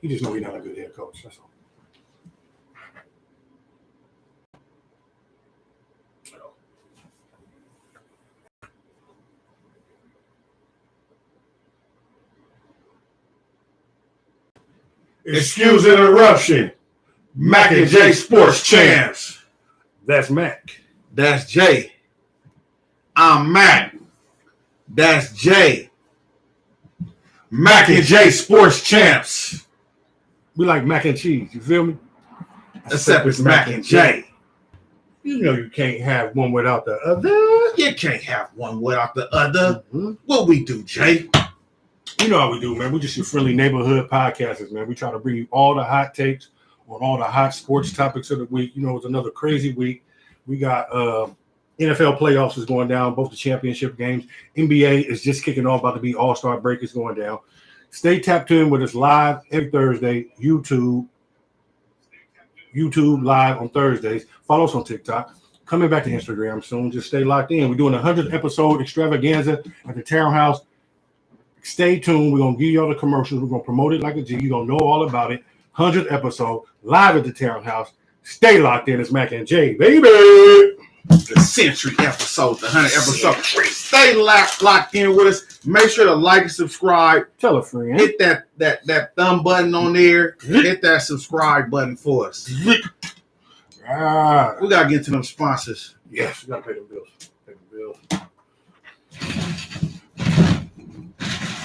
You just know he's not a good head coach. That's all. Excuse interruption. Mac and J Sports Champs. That's Mac. That's Jay. I'm Mac. That's Jay. Mac and J Sports Champs. We like mac and cheese. You feel me? Except it's Mac and J. You know you can't have one without the other. You can't have one without the other. Mm-hmm. What we do, Jay? You know how we do, man. We just your friendly neighborhood podcasters, man. We try to bring you all the hot takes on all the hot sports topics of the week. You know, it's another crazy week. We got NFL playoffs is going down, both the championship games. NBA is just kicking off, about to be All-Star break is going down. Stay tapped in with us live every Thursday, YouTube live on Thursdays. Follow us on TikTok. Coming back to Instagram soon. Just stay locked in. We're doing a 100th episode extravaganza at the Townhouse. Stay tuned. We're going to give you all the commercials. We're going to promote it like a G. You're going to know all about it. 100th episode, live at the Townhouse. Stay locked in. It's Mac and J, baby. The century episode, the 100th episode. Stay locked in with us. Make sure to like and subscribe. Tell a friend. Hit that thumb button on there. Hit that subscribe button for us. We got to get to them sponsors. Yes, we got to pay them bills.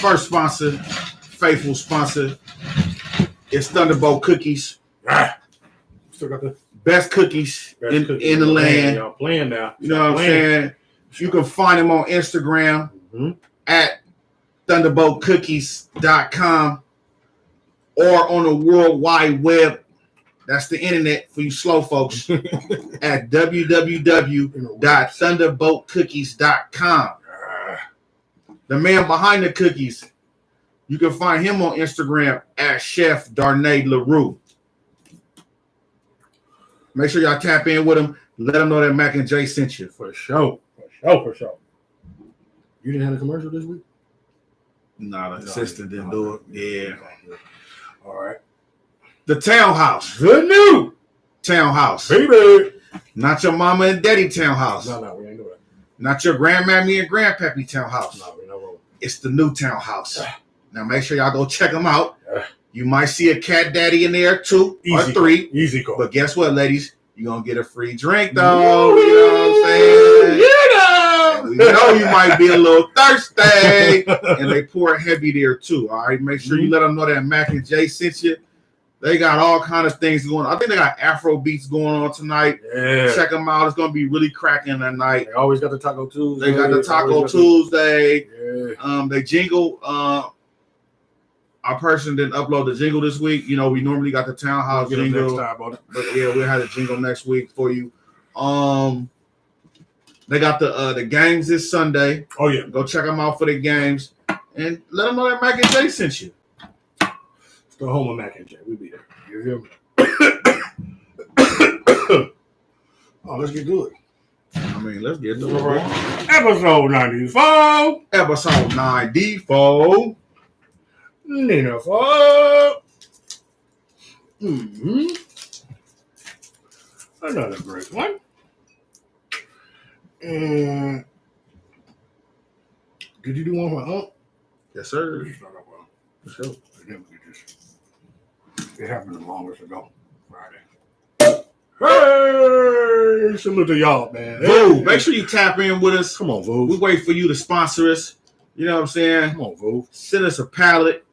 First sponsor, faithful sponsor, is Thunderbolt Cookies. Still got the best cookies in the land. Y'all playing now. You know what I'm saying? You can find them on Instagram at thunderboltcookies.com or on the World Wide Web. That's the internet for you slow folks at www.thunderboltcookies.com. The man behind the cookies, you can find him on Instagram at Chef Darnay LaRue. Make sure y'all tap in with him. Let him know that Mac and J sent you. For sure. You didn't have a commercial this week? Nah, the assistant didn't do it. Yeah. All right. The Townhouse. Good news. Townhouse. Baby. Not your mama and daddy townhouse. No, we ain't doing that. Not your grandmammy and grandpappy townhouse. No, we know. It's the new Townhouse. Now make sure y'all go check them out. You might see a cat daddy in there, 2 or 3. Easy call. But guess what, ladies? You're going to get a free drink, though. You know what I'm saying? And we know you might be a little thirsty. And they pour heavy there, too. All right? Make sure you let them know that Mac and J sent you. They got all kind of things going on. I think they got Afro beats going on tonight. Yeah. Check them out. It's going to be really cracking that night. They always got the Taco Tuesday. They got the Taco Tuesday. Yeah. They jingle. Our person didn't upload the jingle this week. You know, we normally got the Townhouse jingle. Next time on it. But yeah, we'll have the jingle next week for you. They got the games this Sunday. Oh, yeah. Go check them out for the games. And let them know that Mac and J sent you. It's the home of Mac and J. We'll be there. You hear me? Oh, let's get good. I mean, let's get to it. Right. Episode 94. Episode 94. Nina 4. Another great one. And did you do one for Unc? Yes, sir. For sure. It happened the longest ago. Friday. Hey! Salute to y'all, man. Voo, make sure you tap in with us. Come on, Voo. We wait for you to sponsor us. You know what I'm saying? Come on, Voo. Send us a pallet.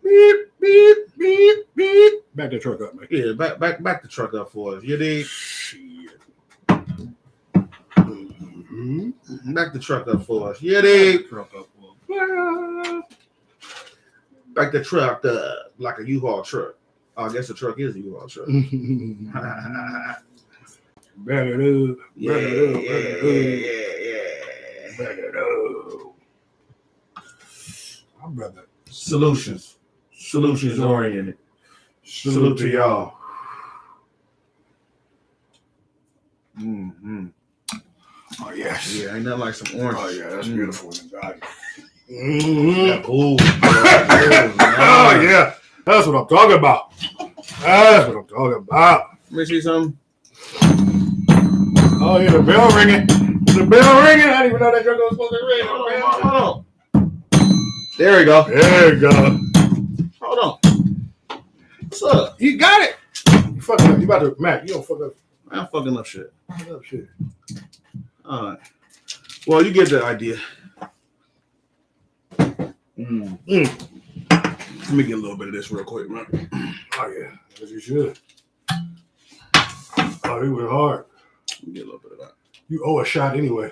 Beep, beep, beep, beep. Back the truck up, man. Yeah, back the truck up for us. You dig? Shit. Back the truck up for us. You dig? Back the truck up like a U-Haul truck. Oh, I guess the truck is a U-Haul truck. Back it up. Yeah. Back it up. My brother. Solutions oriented. Salute to y'all. Mm-hmm. Oh, yes. Yeah, ain't nothing like some orange. Oh, yeah, that's beautiful. God. That ooh. Oh, yeah. That's what I'm talking about. That's what I'm talking about. Let me see something. Oh, yeah, the bell ringing. The bell ringing. I didn't even know that drug was supposed to ring. Hold on. There we go. There you go. Hold on. What's up? You got it. You fucking up. You about to, Mac, you don't fuck up. I'm fucking up shit. Fuck up shit. All right. Well, you get the idea. Let me get a little bit of this real quick, man. Oh, yeah. As you should. Oh, he went hard. Let me get a little bit of that. You owe a shot anyway.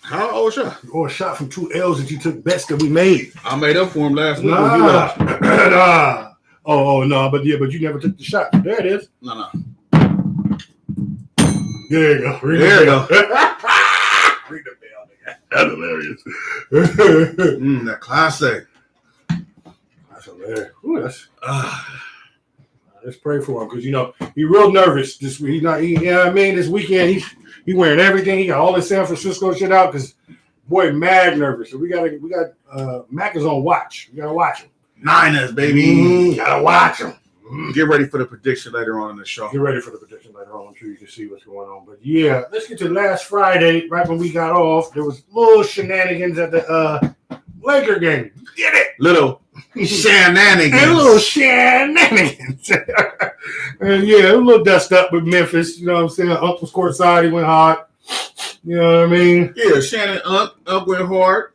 How old shot? You owe a shot from 2 L's that you took bets that we made. I made up for him last week. Nah. Nah. Oh, no, but you never took the shot. There it is. No. There you go. There you go. Ring the bell, nigga. That's hilarious. That classic. That's hilarious. Ooh, let's pray for him because he's real nervous this week. This weekend he wearing everything. He got all his San Francisco shit out because boy, mad nervous. So we got Mac is on watch. We gotta watch him. Niners, baby. Gotta watch him. Get ready for the prediction later on in the show. Get ready for the prediction later on. I'm sure you can see what's going on. But yeah, let's get to last Friday. Right when we got off, there was little shenanigans at the Laker game. Get it? Little shenanigans. And little shenanigans. And yeah, a little dust up with Memphis. You know what I'm saying? Uncle's courtside. He went hard. You know what I mean? Yeah, Shannon Unc went hard.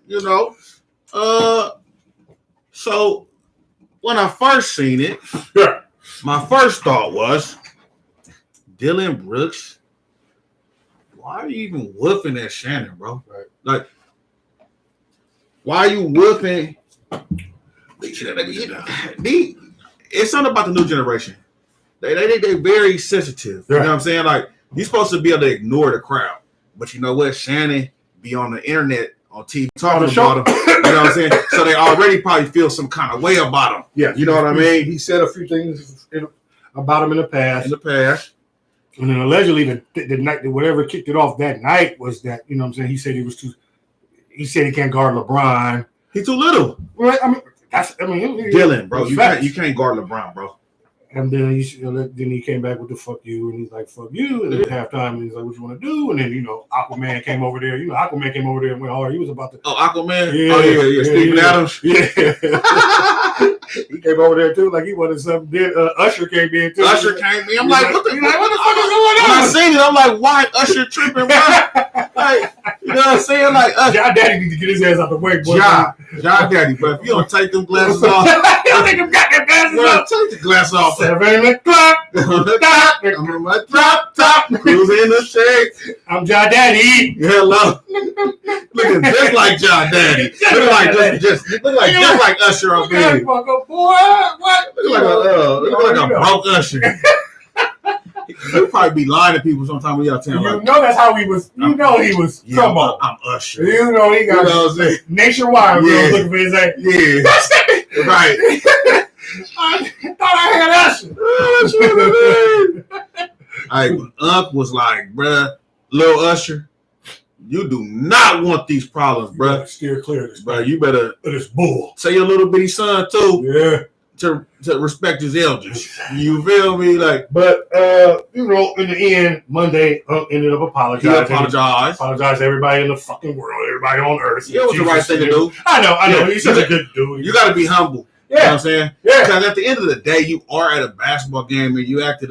So when I first seen it, my first thought was, Dylan Brooks, why are you even whooping at Shannon, bro? Right. Like, why are you whooping? It's something about the new generation. They very sensitive. You know what I'm saying? Like, you're supposed to be able to ignore the crowd. But you know what? Shannon be on the internet, on TV, talking about him. You know what I'm saying? So they already probably feel some kind of way about him. Yeah. You know what I mean? He said a few things about him in the past. And then allegedly the night that whatever kicked it off that night was that, you know what I'm saying, he said he can't guard LeBron. He's too little. Right? Dylan, bro, you can't guard LeBron, bro. And then he came back with the fuck you, and he's like, fuck you. And then at halftime, he's like, what you want to do? And then, Aquaman came over there. Aquaman came over there and went hard. He was about to. Oh, Aquaman? Yeah. Steven Adams? Yeah. He came over there, too, like he wanted something. Then Usher came in, too. Usher came in. I'm like, what the fuck is going on? When I seen it, I'm like, why Usher tripping, bro? Like, you know what I'm saying? Like, John Daddy need to get his ass out the way, boy. John Daddy, but if you don't take them glasses off. You don't take them goddamn glasses off. Take the glasses off. 7 o'clock. I'm on my top, cruising in the shade. I'm John Daddy. Hello. Looking just like John Daddy. Look like Usher up here. Boy, what? Look like a broke Usher. He'll probably be lying to people sometimes when y'all tell him. You know that's how he was. You know he was. Yeah, come on. I'm Usher. You know he got nationwide girls looking for his ass. Yeah. That's that. Right. I thought I had Usher. Unc was like, bruh, Lil Usher, you do not want these problems, bruh. Steer clear of this. Bruh, you better this bull. tell your little bitty son, too. Yeah. To respect his elders. You feel me? But in the end, Monday, ended up apologizing. He apologized. Apologized to everybody in the fucking world, everybody on earth. Yeah, it was the right thing to do. I know. He's such a good dude. You got to be humble. Yeah. You know what I'm saying? Yeah. Because at the end of the day, you are at a basketball game and you acted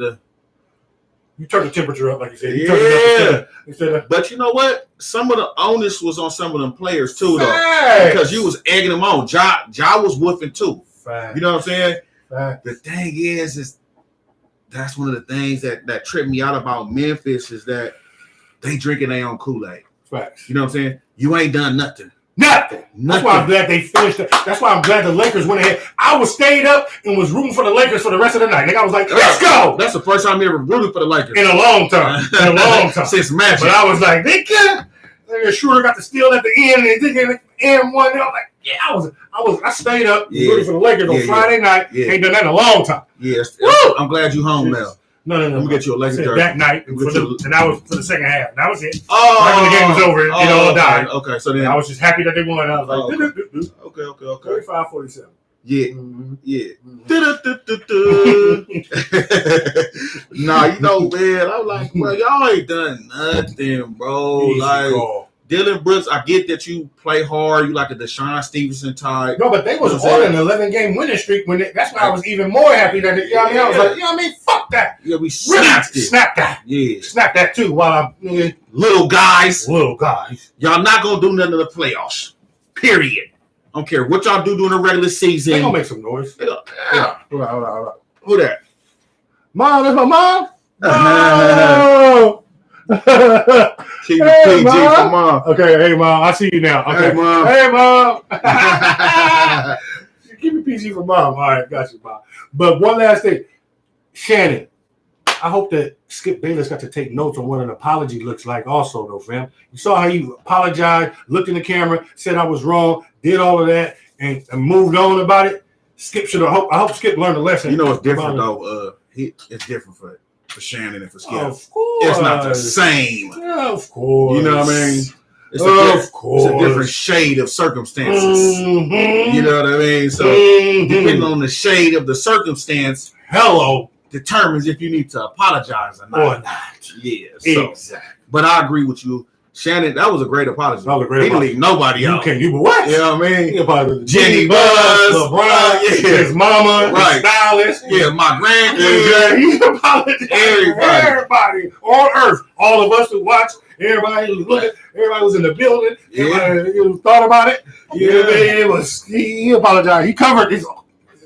You turn the temperature up, like you said. You turned it up. But you know what? Some of the onus was on some of them players, too, though. Facts. Because you was egging them on. Ja was woofing, too. Facts. You know what I'm saying? Facts. The thing is that's one of the things that tripped me out about Memphis is that they drinking their own Kool-Aid. Facts. You know what I'm saying? You ain't done nothing. Nothing. That's why I'm glad they finished it. That's why I'm glad the Lakers went ahead. I was stayed up and was rooting for the Lakers for the rest of the night. Like I was like, let's go. That's the first time I ever rooted for the Lakers. In a long time. Since Magic. But I was like, they can't. Schroeder got the steal at the end, and they did and one. I was like, yeah, I stayed up rooting for the Lakers on Friday night. Yeah. Ain't done that in a long time. Yes. I'm glad you home now. No. I'm gonna get you a Lakers jersey. That night, and that was for the second half. That was it. Oh, right when the game was over, it all died. Okay, so then I was just happy that they won. I was like, okay. 35-47. Yeah. Mhm. Yeah. Mhm. Nah, you know, man, I'm like, bro, y'all ain't done nothing, bro. Easy Like call. Dylan Brooks, I get that you play hard, you like a Deshaun Stevenson type. No, but they was You know what I'm on an 11-game winning streak that's why I was even more happy that you know what I mean? I was like, you know what I mean? Fuck that. Yeah, we Really snapped it. snap that. Yeah. Snap that too while I'm Little guys, little guys. y'all not gonna do nothing in the playoffs. Period. I don't care what y'all do during the regular season. They gonna make some noise. Yeah. Hold on. Who that? Mom, that's my mom. Oh! Keep Hey, PG Mom. for mom. Okay, hey mom, I see you now. Okay. Hey, Mom. Hey mom. Give me PG for mom. All right, got you, mom. But one last thing, Shannon. I hope that Skip Bayless got to take notes on what an apology looks like. Also, though, fam, you saw how he apologized, looked in the camera, said I was wrong, did all of that, and moved on about it. Skip should have. I hope Skip learned a lesson. You know it's different though. It's different for Shannon and for Skip. Of course, It's not the same. Of course, You know what I mean? It's course, it's a different shade of circumstances. Mm-hmm. You know what I mean? So depending on the shade of the circumstance, determines if you need to apologize or not. Yeah. So, exactly. but I agree with you, Shannon. That was a great apology. That was a great He didn't apology. leave nobody out. You what? You know what I mean? He apologized to Jenny Buzz, LeBron, his mama, Right. his stylist. Yeah, my grandkids. Yeah, he apologized to everybody on earth. All of us who watched, everybody who was looking, everybody was in the building. Everybody who thought about it. You know what I mean? He apologized. He covered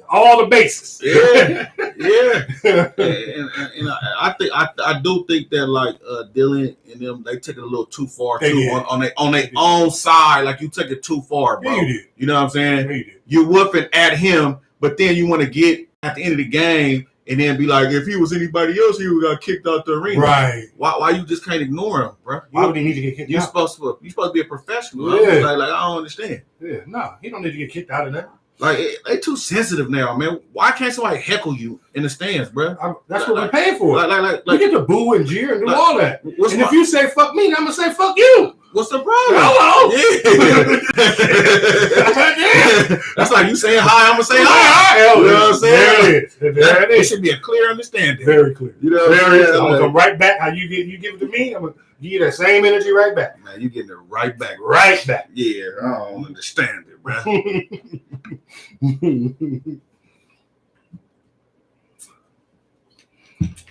all the bases. Yeah. and I do think that like Dylan and them, they took it a little too far They too did. on their own side. Like you took it too far, bro. Yeah, you did. You know what I'm saying? Yeah, you did. You whooping at him, but then you want to get at the end of the game and then be like, if he was anybody else, he would got kicked out the arena. Right. Why you just can't ignore him, bro? Why would he need to get kicked You out? supposed to be a professional. Yeah. Like I don't understand. Yeah, no, he don't need to get kicked out of that. Like they too sensitive now, man. Why can't somebody heckle you in the stands, bro? That's what we're paying for. Like We get to boo and jeer and do like- all that. what's And if you say fuck me, I'm gonna say fuck you. what's the problem? Hello. Yeah. That's like you saying hi, I'm gonna say hi. Hell, You know what I'm saying? There it is. There it It is. should be a clear understanding. Very clear. You know what I'm Very. saying? I'm gonna come right back. How you give it to me? I'm gonna give you that same energy right back. Man, you getting it right back. Right back. Yeah, I don't understand it, bro.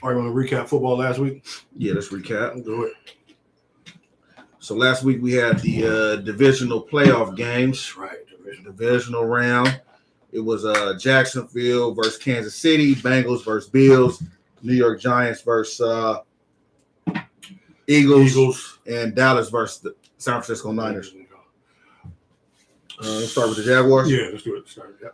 All right, want to recap football last week? Yeah, let's recap. Do it. So last week we had the divisional playoff games. That's right. Divisional round. It was Jacksonville versus Kansas City, Bengals versus Bills, New York Giants versus Eagles, and Dallas versus the San Francisco Niners. Let's start with the Jaguars. Yeah, let's do it. Start. Yeah.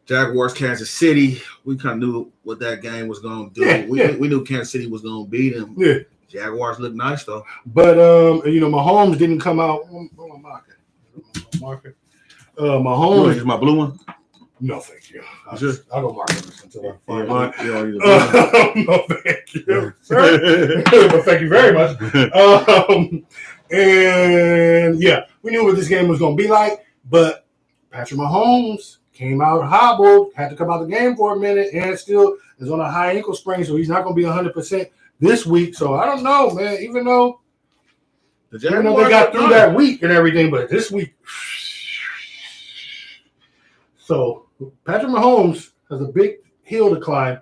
Jaguars, Kansas City. We kind of knew what that game was going to do. Yeah, We knew Kansas City was going to beat them. Yeah. Jaguars look nice though. But Mahomes didn't come out. Market. Mahomes. Is my blue one? No, thank you. Sure. I'll go mark it until I find mine. Yeah, No, thank you, sir. Well, thank you very much. And yeah, we knew what this game was going to be like, but Patrick Mahomes came out hobbled, had to come out the game for a minute, and still is on a high ankle sprain, so he's not going to be 100% this week. So I don't know, man. Even though they got through that week and everything, but this week. So Patrick Mahomes has a big hill to climb,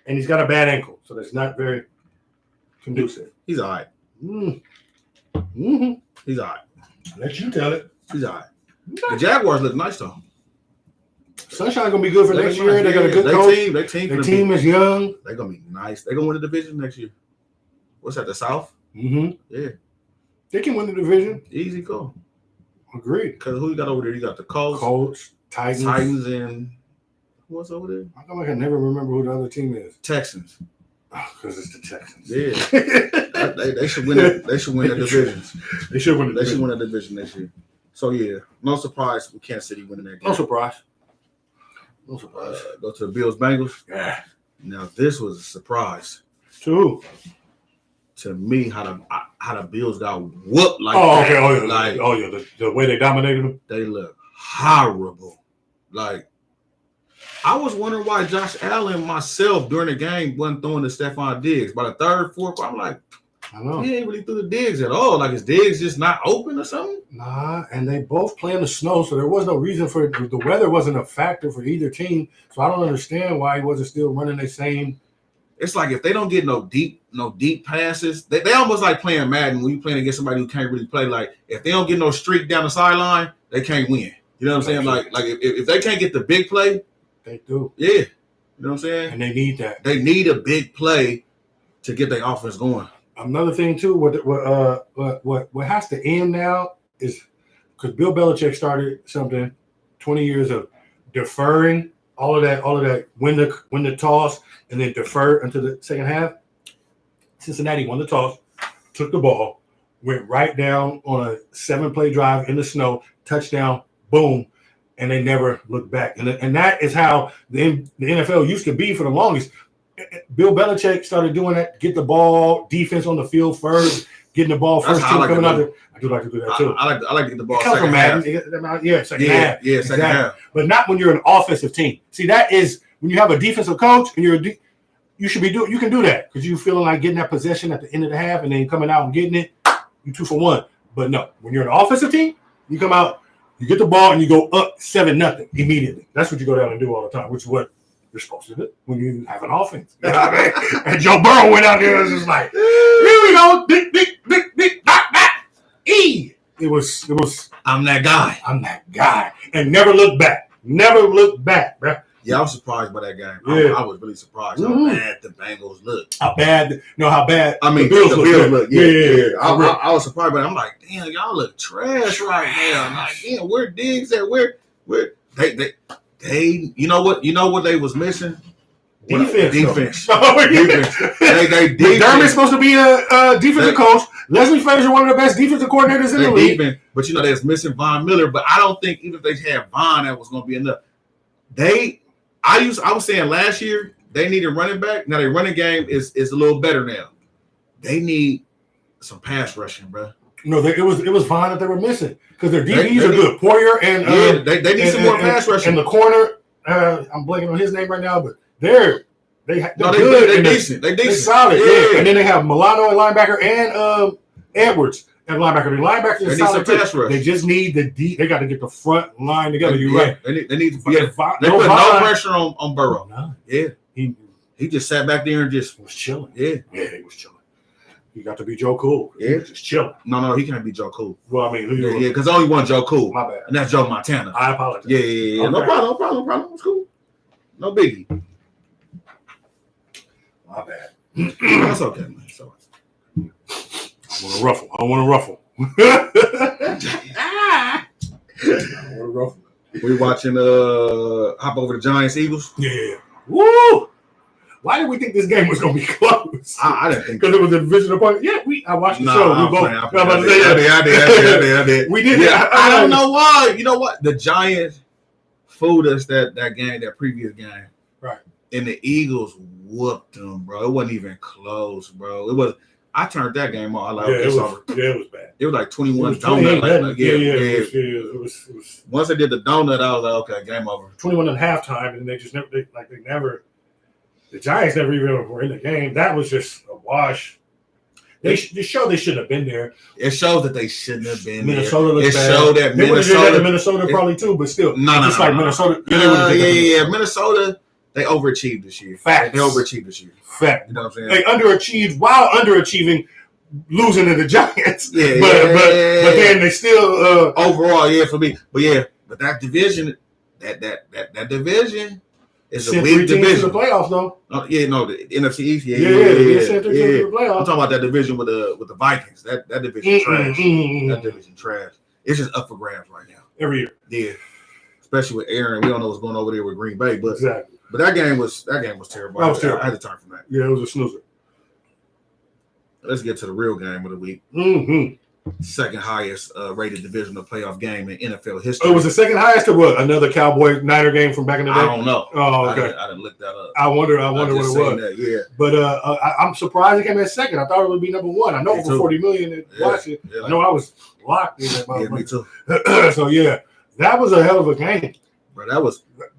and he's got a bad ankle, so that's not very conducive. He's all right. Mm-hmm. He's all right. Let you tell it. He's all right. The Jaguars look nice though. Sunshine's gonna be good for next year. They got a good coach. Their team is young. They're gonna be nice. They're gonna win the division next year. What's that? The South? Mm-hmm. Yeah, They can win the division. easy go. Agreed. Because who you got over there? You got the Colts, Titans, and what's over there? I feel like I never remember who the other team is. Texans. Because it's the Texans. Yeah, they should win. They should win the divisions. They should win. They should win the division next year. So yeah, no surprise with Kansas City winning that game. No surprise. No surprise. Go to the Bills Bengals. Yeah. Now this was a surprise To who? to me. How the Bills got whooped like Oh, that. okay. Oh, yeah. Like The way they dominated them. they look horrible. Like I was wondering why Josh Allen myself during the game wasn't throwing to Stephon Diggs. By the third, fourth, I'm like, I know. he ain't really threw the Diggs at all. Like, is Diggs just not open or something? Nah, and they both play in the snow, so there was no reason for it. The weather wasn't a factor for either team. So I don't understand why he wasn't still running the same. It's like if they don't get no deep passes, they almost like playing Madden when you playing against somebody who can't really play. Like if they don't get no streak down the sideline, they can't win. You know what I'm saying? Like if they can't get the big play, they do. Yeah. You know what I'm saying? And they need that. They need a big play to get their offense going. Another thing too, what has to end now is because Bill Belichick started something 20 years of deferring all of that, win the toss and then defer until the second half. Cincinnati won the toss, took the ball, went right down on a 7-play drive in the snow, touchdown, boom, and they never looked back. And that is how the NFL used to be for the longest. Bill Belichick started doing that, get the ball, defense on the field first, getting the ball first team coming out there. I do like to do that too. I like to get the ball second half. Yeah, second half. Yeah, second half. But not when you're an offensive team. See, that is when you have a defensive coach and you should be you can do that because you're feeling like getting that possession at the end of the half and then coming out and getting it. You 2 for 1. But no, when you're an offensive team, you come out, you get the ball, and you go up 7-0 immediately. That's what you go down and do all the time, which is what you're supposed to do when you have an offense. You know what I mean? And Joe Burrow went out there and was just like, here we go, dick, knock. It was. I'm that guy. And never looked back, bro. Yeah, I was surprised by that game. Yeah. I was really surprised how bad the Bengals looked. How bad I mean, the Bills look. Yeah. I was surprised, but I'm like, damn, y'all look trash right now. I'm like, damn, where Diggs at? Where they you know what they was missing? Defense. Defense. They McDermott's supposed to be a defensive coach. Leslie Frazier, one of the best defensive coordinators in the league. But they was missing Von Miller. But I don't think even if they had Von, that was going to be enough. I was saying last year they needed running back. Now their running game is a little better now. They need some pass rushing, bro. No, it was Von that they were missing because their DBs are good. Poyer and they need some more pass rushing. And the corner, I'm blanking on his name right now, but they're good. They're decent. They're solid. Yeah. And then they have Milano at linebacker and Edwards at linebacker. The linebackers are solid too. They just need they got to get the front line together. You're right. They need to put no pressure on Burrow. No. Yeah. He just sat back there and just was chilling. Yeah, he was chilling. He got to be Joe Cool. Yeah, he was just chilling. No, he can't be Joe Cool. Well, I mean, because only one Joe Cool. My bad. And that's Joe Montana. I apologize. Yeah. Okay. No problem. It's cool. No biggie. My bad. That's okay, man. So I don't want to ruffle. We watching hop over the Giants Eagles. Yeah. Woo! Why did we think this game was gonna be close? I didn't think because it was a division opponent. Yeah, I watched the show. We both. I did. We did. Yeah, I don't know why. You know what? The Giants fooled us that game, that previous game. Right. And the Eagles whooped them, bro. It wasn't even close, bro. It was. I turned that game on. It was bad. It was like 21 donut. It was. Once they did the donut, I was like, okay, game over. 21 at halftime, and they just never. The Giants never even were in the game. That was just a wash. They showed they shouldn't have been there. It shows that they shouldn't have been Minnesota there. It showed that they would have did that in Minnesota probably too, but still. Minnesota. Minnesota, they overachieved this year. Fact. They overachieved this year. Fact. You know what I'm saying? They underachieved while underachieving, losing to the Giants. Yeah. But then they still overall, for me. But that division, that division. It's a weak division. To the playoffs, though. The NFC East. Yeah. To the playoffs. I'm talking about that division with the Vikings. That division trash. That division trash. It's just up for grabs right now. Every year. Yeah. Especially with Aaron. We don't know what's going on over there with Green Bay, but exactly. But that game was terrible. That was terrible. I had to turn from that. Yeah, it was a snoozer. Let's get to the real game of the week. Mm-hmm. Second highest rated divisional playoff game in NFL history. Oh, it was the second highest to what? Another Cowboy Niner game from back in the day? I don't know. Oh, okay. I didn't look that up. I wonder what it was. That, But I'm surprised it came in second. I thought it would be number one. I know over 40 million watched it. I know I was locked in that. Yeah, me too. So, that was a hell of a game. Bro,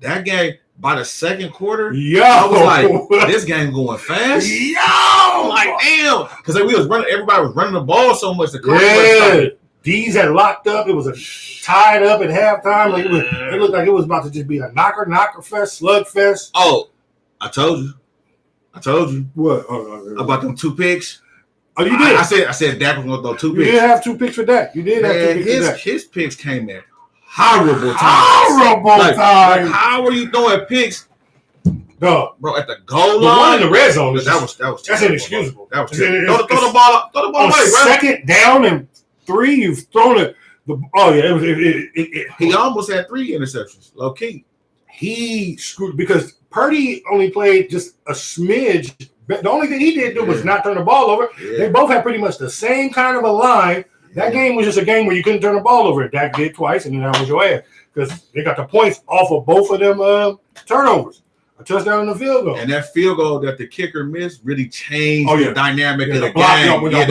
that game, by the second quarter, yo, I was like, this game going fast. Yo, Like, damn. Because we was running, everybody was running the ball so much. The clock yeah. D's had locked up. It was tied up at halftime. Like it looked like it was about to just be a knocker fest, slug fest. Oh, I told you. What? About them 2 picks. Oh, you did? I said Dak was going to throw 2 You picks. did have 2 picks for that. You did have 2 picks for that. His picks came at horrible times. Horrible times. How are you throwing picks? Dog. Bro, at the goal The line. one in the red zone. That was that's inexcusable. That was terrible. Throw the ball on away, bro. Second down and 3, you've thrown it. He almost had 3 interceptions, low key. He screwed because Purdy only played just a smidge. The only thing he did was not turn the ball over. Yeah. They both had pretty much the same kind of a line. That game was just a game where you couldn't turn the ball over. Dak did twice, and then that was your ass because they got the points off of both of them turnovers. A touchdown and a field goal. And that field goal that the kicker missed really changed the dynamic of the block, game. He was going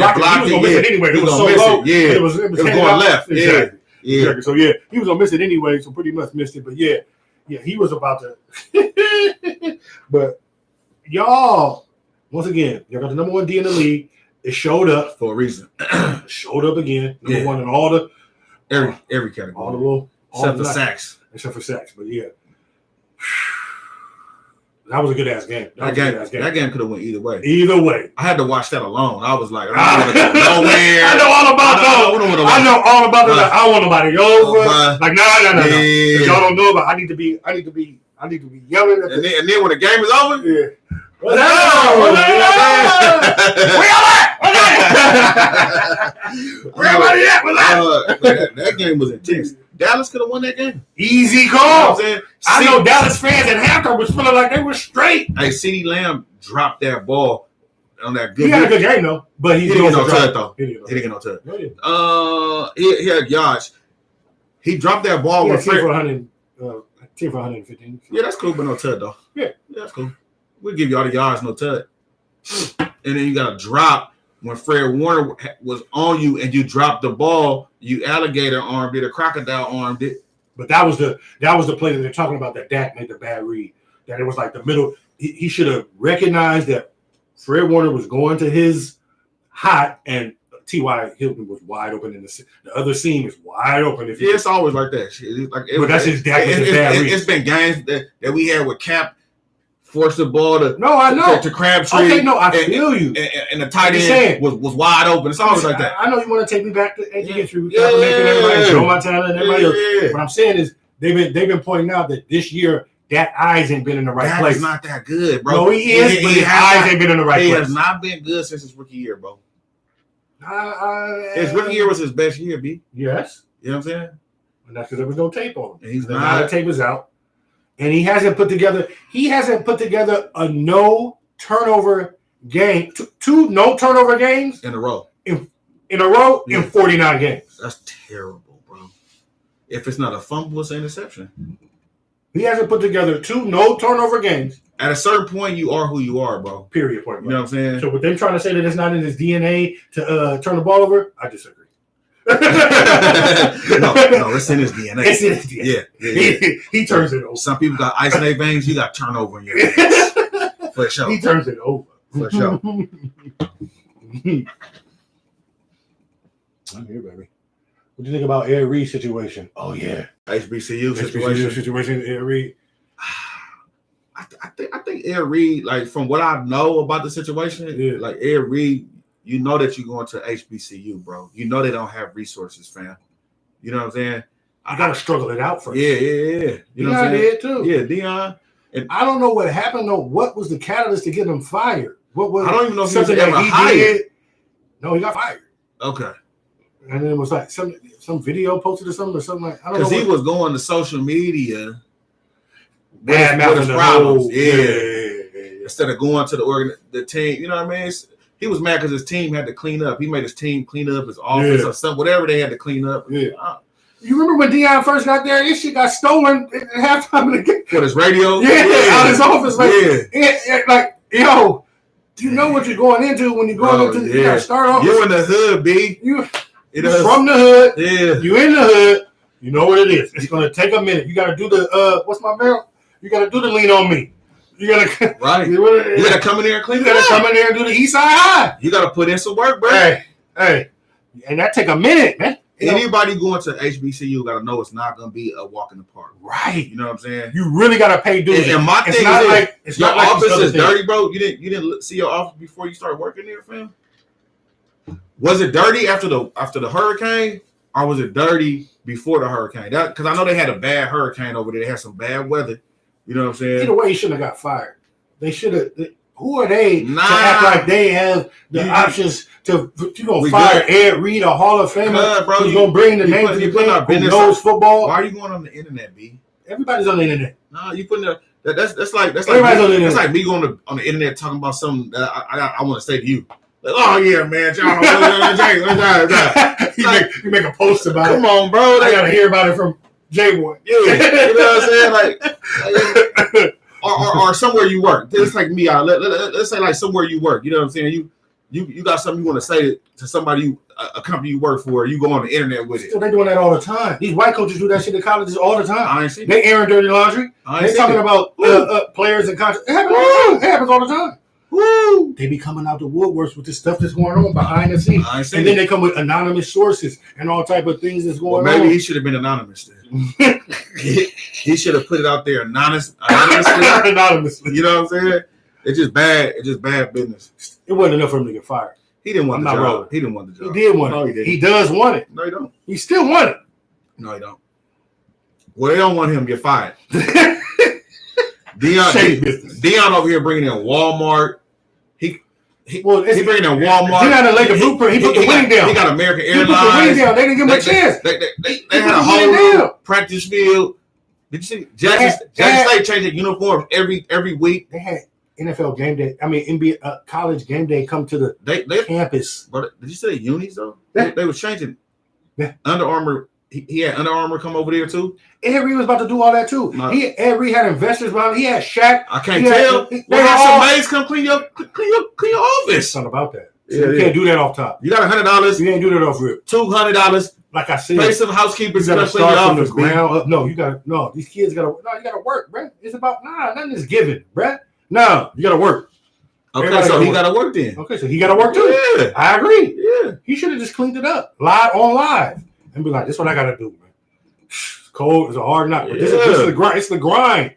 to miss it anyway. It was so low. Yeah. It was going left. Exactly. Yeah. Exactly. So, he was going to miss it anyway, so pretty much missed it. But, he was about to. But, y'all, once again, y'all got the number 1 D in the league. It showed up. For a reason. Showed up again. Number 1 in all the. Every category. All the little. Except for sacks. Except for sacks. But, that was a good ass game. That game could have went either way. Either way. I had to watch that alone. I was like, I don't want to go nowhere. I know all about those. I know all about that. I want nobody over. Like, no. Yeah. Y'all don't know about. I need to be yelling at and then when the game is over, Where everybody at? That game was intense. Dallas could have won that game. Easy call. You know what I'm saying? I know Dallas fans at halftime was feeling like they were straight. Hey, CeeDee Lamb dropped that ball on that good. He had a good game though, but he didn't get no touch though. He didn't get no touch. He had yards. He dropped that ball with 10 for 100, 10 for 115. Yeah, that's cool, but no touch though. Yeah, that's cool. We'll give you all the yards, no touch. And then you got a drop when Fred Warner was on you and you dropped the ball. You alligator armed it, a crocodile armed it. But that was the play that they're talking about that Dak made the bad read. That it was like the middle. He should have recognized that Fred Warner was going to his hot and T.Y. Hilton was wide open in the other seam is wide open. It's always like that. But that's his Dak was the bad read. It's been games that we had with Cap. Force the ball to Crabtree. Okay, no, I feel you. And the tight end was wide open. It's always like that. I know you want to take me back to history, everybody, Joe Montana, and everybody else. What I'm saying is they've been pointing out that this year that eyes ain't been in the right place. He's not that good, bro. No, he is, but his eyes ain't been in the right place. He has not been good since his rookie year, bro. His rookie year was his best year, B. Yes. You know what I'm saying? And that's because there was no tape on him. And he's not. Now the tape is out. And he hasn't put together a no turnover game, two no turnover games in a row. In 49 games. That's terrible, bro. If it's not a fumble, it's an interception. He hasn't put together 2 no turnover games. At a certain point, you are who you are, bro. Period. Point. You know what I'm saying? So with them trying to say that it's not in his DNA to turn the ball over, I disagree. no, it's in his DNA. It's in his DNA. Yeah. He turns it over. Some people got ice in their veins. You got turnover in your veins. For sure. He turns it over. For sure. I'm here, baby. What do you think about Ed Reed's situation? Oh yeah, HBCU situation. Ed Reed. I think Ed Reed, like from what I know about the situation, like Ed Reed. You know that you're going to HBCU, bro. You know they don't have resources, fam. You know what I'm saying? I gotta struggle it out first. Yeah. You know what I'm saying? Did too. Yeah, Dion. And I don't know what happened though. What was the catalyst to get him fired? What was? I don't even know if he was ever hired. No, he got fired. Okay. And then it was like some video posted or something like I don't know. Because he was going to social media. With his problems. Yeah. Instead of going to the team, you know what I mean? He was mad because his team had to clean up. He made his team clean up his office or something, whatever they had to clean up. Yeah. You remember when Dion first got there? His shit got stolen at halftime of the game. What, his radio? Yeah, out of his office. Like, yo, do you know what you're going into when you're going into? You gotta start off. You in the hood, B. You from the hood. Yeah. You in the hood. You know what it is. It's gonna take a minute. You gotta do the what's my barrel? You got to do the lean on me. You got to right. You got to come in there and clean You it got to up. come in there and do the East Side High. You got to put in some work, bro. Hey, and that take a minute, man. Anybody going to HBCU got to know it's not going to be a walk in the park. Right. You know what I'm saying? You really got to pay dues. And my thing is, it's your not like office is things. dirty, bro. You didn't see your office before you started working there, fam? Was it dirty after the hurricane, or was it dirty before the hurricane? Because I know they had a bad hurricane over there. They had some bad weather. You know what I'm saying? Either way, he shouldn't have got fired. They should have. Who are they to act like they have the options to fire Ed Reed, a Hall of Famer, bro, who's going to bring the name to the game, who knows football? Why are you going on the internet, B? Everybody's on the internet. No, you putting that's like Everybody's on the internet. That's like me going on the internet talking about something that I want to say to you. Like, oh yeah, man, you make a post about it. Come on, bro. I gotta hear about it from J-Boy. Yeah, you know what I'm saying? Like or somewhere you work. It's like me. Let's say like somewhere you work. You know what I'm saying? You got something you want to say to somebody, a company you work for. You go on the internet with it. So they're doing that all the time. These white coaches do that shit in colleges all the time. I ain't seen they airing dirty laundry. They talking about players and contracts. It happens all the time. Woo! They be coming out the woodworks with the stuff that's going on behind the scenes, and then they come with anonymous sources and all type of things that's going on. Maybe he should have been anonymous then. He should have put it out there anonymously. You know what I'm saying? It's just bad. It's just bad business. It wasn't enough for him to get fired. He didn't want the job. Rolling. He didn't want the job. He did want it. No, he didn't. He does want it. No, he don't. He still want it. No, he don't. Well, they don't want him to get fired. Dion over here bringing in Walmart. He bringing in Walmart. Dion done laid the blueprint. He put the wing down. He got American Airlines. He put the wing down. They didn't give him a chance. They had a whole new practice field. Did you see? Jackson State changing uniforms every week. They had NFL game day. I mean, NBA college game day come to the campus. But did you say unis though? They was changing. Yeah. Under Armour. He had Under Armour come over there too. Ed Reed was about to do all that too. No. Ed Reed had investors behind him. He had Shaq. I can't tell. Well, have some maids come clean your office. It's not about that. So you can't do that off top. You got $100. You can't do that off rip. $200. Like I said, pay some housekeepers. You got to start from the ground up. No, you got no. These kids got to. No, you got to work, bro. It's about nothing is given, bro. No, you got to work. Okay, so he got to work then. Okay, so he got to work too. Yeah, I agree. Yeah, he should have just cleaned it up live and be like, "This is what I got to do, man." It's cold. It's a hard knock, but this is the grind. It's the grind.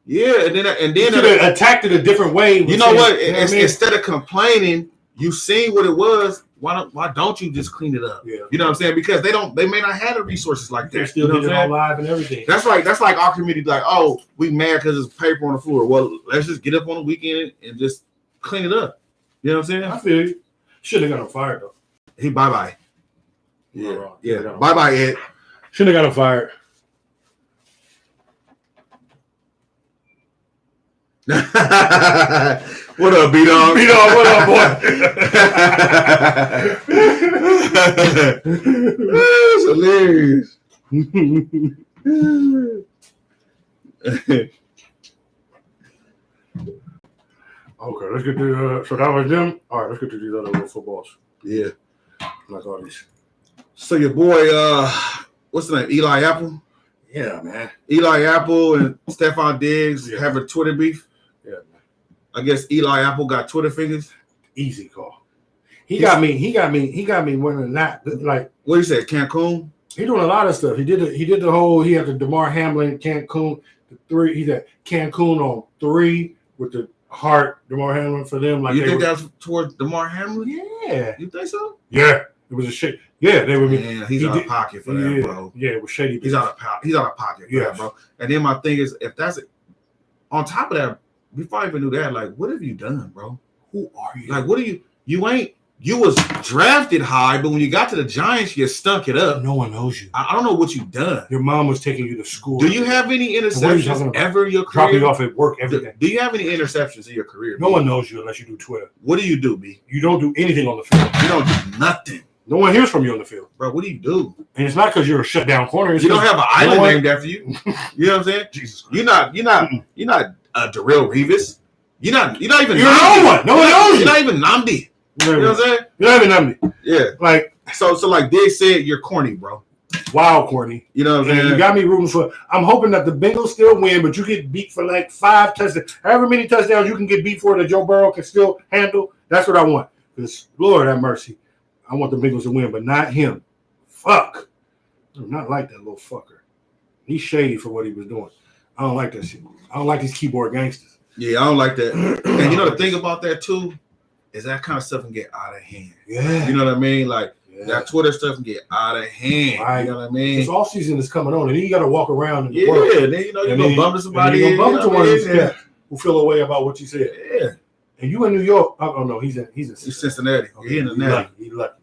Yeah, and then you should have attacked it a different way. You know what? Instead of complaining, you seen what it was. Why don't you just clean it up? Yeah. You know what I'm saying? Because they may not have the resources like that. They're still doing it all live and everything. That's like our community, like, oh, we mad because there's paper on the floor. Well, let's just get up on the weekend and just clean it up. You know what I'm saying? I feel you. Should have got him fired though. He bye. Yeah. Bye, Ed. Shouldn't have got him fired. What up, B-Dog? B-Dog, what up, boy? That's hilarious. Okay, let's get to so that was them. All right, let's get to these other little footballs. Yeah. Like all these. So your boy, what's the name? Eli Apple? Yeah, man. Eli Apple and Stephon Diggs have a Twitter beef. Yeah, man. I guess Eli Apple got Twitter fingers. Easy call. He got me winning that. Like, what you say, Cancun? He doing a lot of stuff. He did the whole. He had the DeMar Hamlin Cancun, the 3. He's at Cancun on 3 with the heart DeMar Hamlin for them. Like, you think that's towards DeMar Hamlin? Yeah. You think so? Yeah. It was a shit. Yeah, they would be. Man, he's out of pocket for that, bro. Yeah, it was shady. He's out of pocket for that, bro. And then my thing is, if that's it, on top of that, before I even knew that, like, what have you done, bro? Who are you? Like, what are you? You was drafted high, but when you got to the Giants, you stunk it up. No one knows you. I don't know what you've done. Your mom was taking you to school. Do you have any interceptions ever in your career? Drop you off at work every day. Do you have any interceptions in your career? No one knows you unless you do Twitter. What do you do, B? You don't do anything on the field. You don't do nothing. No one hears from you on the field. Bro, what do you do? And it's not because you're a shutdown corner. You don't have an island named after you. You know what I'm saying? Jesus Christ. You're not Darrell Revis. You're not even You're no one. No one knows you. You're not even Namdi. You know what I'm saying? You're not even Namdi. Yeah. Like so like Diggs said, you're corny, bro. Wow, corny. You know what I'm And saying? you got me rooting for. I'm hoping that the Bengals still win, but you get beat for like 5 touchdowns. However many touchdowns you can get beat for that Joe Burrow can still handle. That's what I want. Because Lord have mercy, I want the Bengals to win, but not him. Fuck. I do not like that little fucker. He's shady for what he was doing. I don't like that shit. I don't like these keyboard gangsters. Yeah, I don't like that. And you know the thing about that too is that kind of stuff can get out of hand. Yeah. You know what I mean? Like Yeah. that Twitter stuff can get out of hand. Right. You know what I mean? This off season is coming on, and then you got to walk around in the Yeah, world. then you know you're gonna bump into somebody. You're gonna bump into one of these yeah. cats who feel a way about what you said. Yeah, And you in New York? Oh no, he's in Cincinnati. Okay, He in he Cincinnati. lucky. He lucky.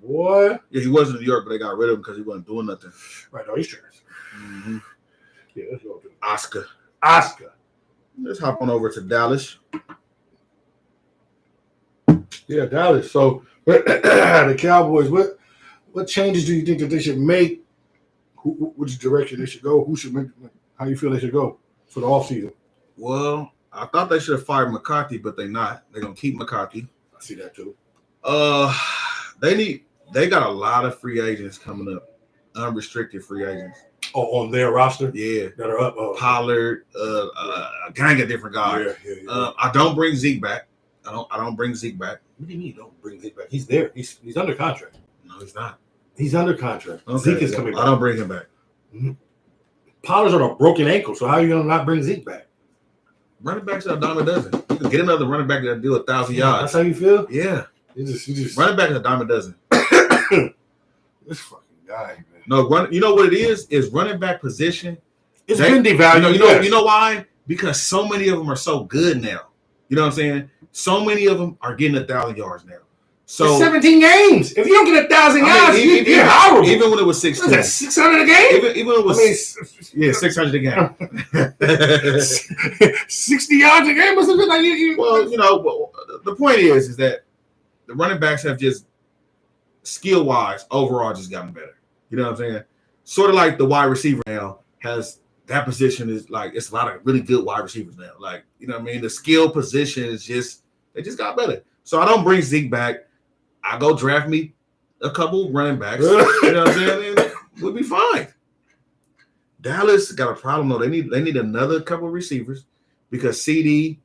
Boy, Yeah, he was in New York, but they got rid of him because he wasn't doing nothing. right? No, he's trash. Mm-hmm. Yeah, let's go to Oscar. Oscar. Let's hop on over to Dallas. Yeah, Dallas. So the Cowboys. What changes do you think that they should make? Which direction they should go? Who should make? How you feel they should go for the offseason? Well, I thought they should have fired McCarthy, but they're not. They're gonna keep McCarthy. I see that too. They got a lot of free agents coming up, unrestricted free agents. Oh, on their roster Yeah, that are up. Pollard, a gang of different guys. Yeah. I don't bring Zeke back. I don't bring Zeke back. What do you mean you don't bring Zeke back? He's there. He's under contract. No, he's not. He's under contract. Okay, Zeke is coming back. I don't bring him back. Pollard's on a broken ankle, so how are you gonna not bring Zeke back? Running backs are a dime a dozen. You can get another running back that'll do 1,000 That's yards. how you feel? Yeah, You just running back is a dime a dozen. this fucking guy, man. No, you know what it is? Is running back position. It's been devalued. You know why? Because so many of them are so good now. You know what I'm saying? So many of them are getting 1,000 yards now. So It's 17 games. If you don't get 1,000 yards, you're horrible. even when it was 16, What is that, 600 a game? even when it was I mean, 600 a game. 60 yards a game or something like that. Well, you know, the point is that the running backs have just skill wise overall just gotten better. You know what I'm saying? Sort of like the wide receiver now has that position is like it's a lot of really good wide receivers now. Like, you know what I mean? The skill position is just they just got better. So I don't bring Zeke back. I go draft me a couple running backs. You know what I'm saying? And we'll be fine. Dallas got a problem though. They need another couple of receivers because CD,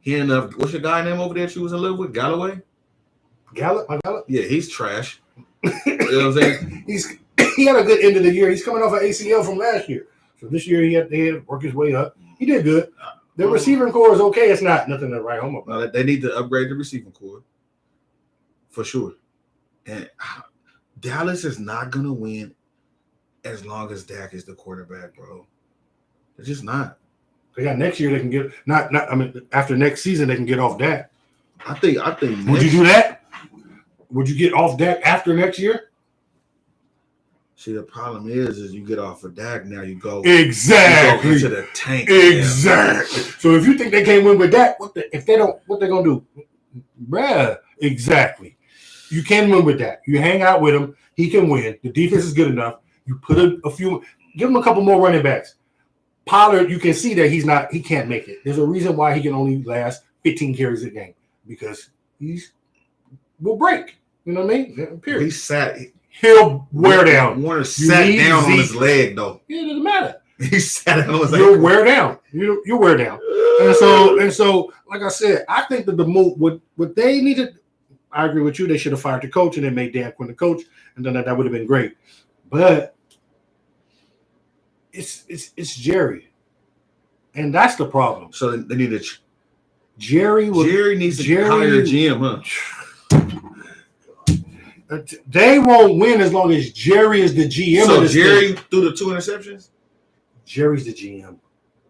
he ended up what's your guy name over there she was in love with? Galloway? Gallup? Yeah, he's trash. You know what I'm saying? He had a good end of the year. He's coming off an ACL from last year. So this year he had to work his way up. He did good. The receiving core is okay. It's not nothing to write home about. No, they need to upgrade the receiving core for sure. And Dallas is not gonna win as long as Dak is the quarterback, bro. They're just not. They got next year. They can get after next season they can get off Dak. I think. Would you do that? Would you get off Dak after next year? See, the problem is you get off of Dak now. You go Exactly. into the tank. Exactly. So if you think they can't win with Dak, if they don't, what they gonna do, bruh? Exactly. You can win with that. You hang out with him. He can win. The defense is good enough. You put give him a couple more running backs. Pollard, you can see that he can't make it. There's a reason why he can only last 15 carries a game because will break. You know what I mean? Period. He'll wear down. Warner sat down on his leg though. Yeah, it doesn't matter. He sat down on his leg. You'll wear down. You'll wear down. And so, like I said, I think that the move what they needed. I agree with you. They should have fired the coach and then made Dan Quinn the coach, and then that would have been great. But it's Jerry, and that's the problem. So they need to. Jerry needs to hire a GM, huh? They won't win as long as Jerry is the GM. So Jerry threw the 2 interceptions. Jerry's the GM.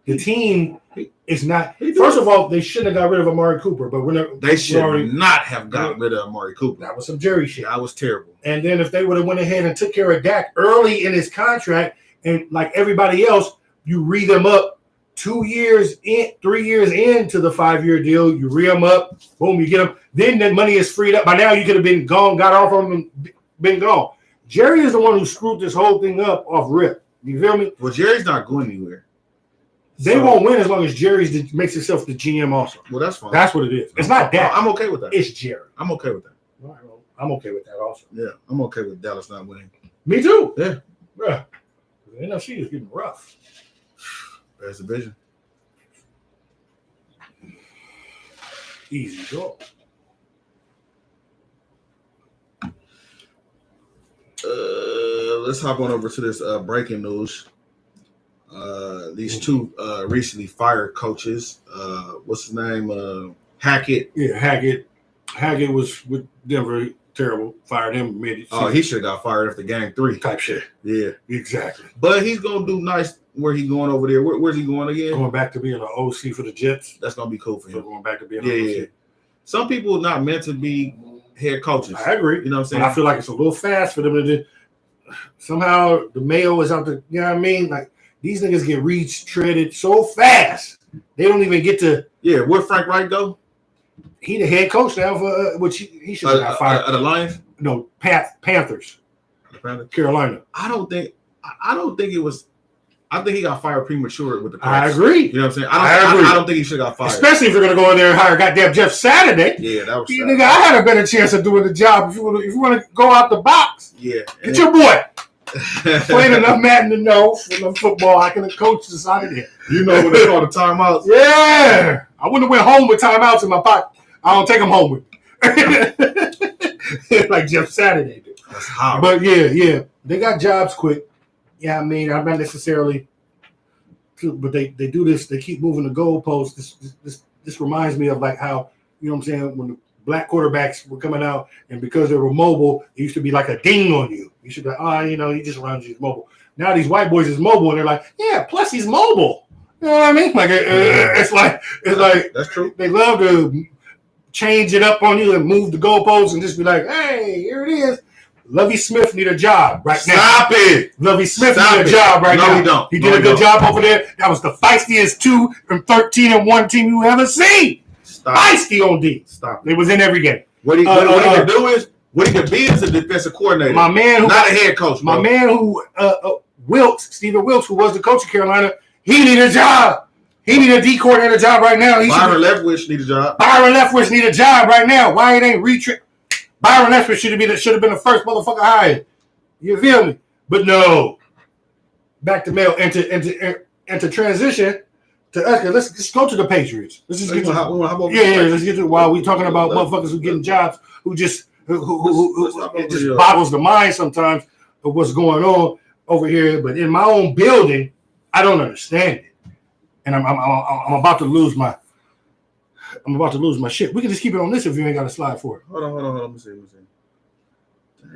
The team is not. First of all, they shouldn't have got rid of Amari Cooper, but they should not have got rid of Amari Cooper. That was some Jerry shit. That was terrible. And then if they would have went ahead and took care of Dak early in his contract, and like everybody else, you re them up 2 years in, 3 years into the 5-year deal, you re them up, boom, you get them. Then that money is freed up. By now, you could have been gone, got off on them, been gone. Jerry is the one who screwed this whole thing up off rip. You feel me? Well, Jerry's not going anywhere. They won't win as long as Jerry makes himself the GM also. Well, that's fine. That's what it is. It's not that. I'm okay with that. It's Jerry. I'm okay with that. All right, well, I'm okay with that also. Yeah, I'm okay with Dallas not winning. Me too. Yeah. Bruh. The NFC is getting rough. Best division. Easy go. Let's hop on over to this breaking news. These two recently fired coaches. What's his name? Hackett. Yeah, Hackett. Hackett was with Denver. Terrible. Fired him mid. Oh, he should have got fired after game 3. Type shit. Yeah, Exactly. but he's gonna do nice. Where he going over there? Where's he going again? Going back to being an OC for the Jets. That's gonna be cool for So him. going back to being Yeah, an yeah. OC. Some people are not meant to be head coaches. I agree. You know what I'm saying? And I feel like it's a little fast for them to do. Somehow the Mayo is out the, you know what I mean? Like these niggas get retreaded so fast. They don't even get to. Yeah, where Frank Wright go? He the head coach now for which he should have got fired. The Lions. No, Panthers, Carolina. I don't think it was. I think he got fired premature with the I Colts. agree. You know what I'm saying? I agree. I don't think he should have got fired. Especially if you're gonna go in there and hire goddamn Jeff Saturday. Yeah, that was You sad. nigga, I had a better chance of doing the job if you want to go out the box. Yeah. Get your boy playing enough Madden to know enough football. I can have coached decided it. You know what they call the timeouts? Yeah, I wouldn't have went home with timeouts in my pocket. I don't take them home with me. Like Jeff Saturday did. That's hot. But yeah, they got jobs quick. Yeah, I mean, I'm not necessarily, but they do this. They keep moving the goalposts. This reminds me of like how, you know what I'm saying, when the black quarterbacks were coming out, and because they were mobile, it used to be like a ding on you. You should be like, he just runs. He's mobile. Now these white boys is mobile, and they're like, yeah, plus he's mobile. You know what I mean? Like it's like That's true. they love to change it up on you and move the goalposts and just be like, hey, here it is. Lovie Smith need a job right now. Stop it. Lovie Smith Stop need a it. job right No, now. he don't. He No, did a he good don't. job over there. That was the feistiest 2-13-1 team you ever seen. Stop. Feisty on D. Stop. It was in every game. What he can do is what he can be is a defensive coordinator. My man who not a head coach. my bro. man who Stephen Wilkes, who was the coach of Carolina, he need a job. He need a D coordinator job right now. Byron Leftwich need a job. Byron Leftwich need a job right now. Why it ain't Byron Leftwich should have been the first motherfucker hired. You feel me? But no. Back to Mel and to transition to us. Let's just go to the Patriots. Let's just get to let's get to while we talking about motherfuckers who getting jobs who just it just boggles the mind sometimes of what's going on over here. But in my own building, I don't understand it. And I'm about to lose my shit. We can just keep it on this if you ain't got a slide for it. Hold on. Let me see.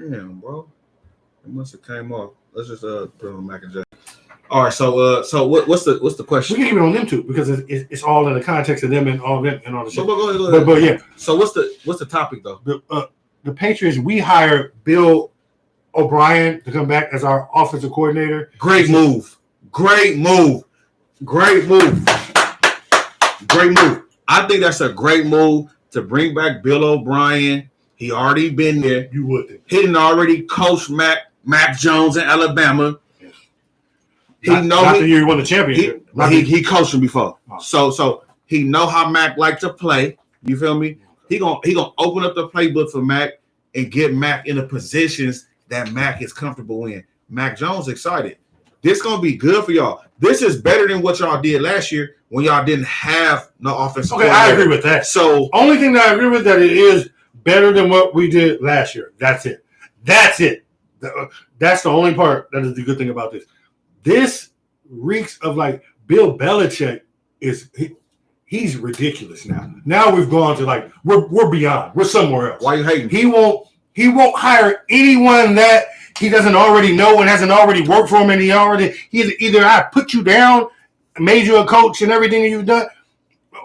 Damn, bro. It must have came off. Let's just put it on Mac and Jack. All right, so what's the We question? can keep it on them too because it's all in the context of them and all that and all the shit. Go ahead. But yeah, So what's the topic though? the Patriots, we hired Bill O'Brien to come back as our offensive coordinator. Great move. I think that's a great move to bring back Bill O'Brien. He already been there. You would think. He didn't already coach Mac Jones in Alabama. Not the year he won the championship. He coached him before. Oh. So he know how Mac like to play. You feel me? He gonna open up the playbook for Mac and get Mac in the positions that Mac is comfortable in. Mac Jones excited. This gonna be good for y'all. This is better than what y'all did last year when y'all didn't have no offensive. Okay, I agree with that. So only thing that I agree with that it is better than what we did last year. That's it. That's the only part that is the good thing about this. This reeks of like Bill Belichick he's ridiculous now. Now we've gone to like we're beyond. We're somewhere else. why you hating? He won't hire anyone that he doesn't already know and hasn't already worked for him, and he's either I put you down, made you a coach and everything that you've done,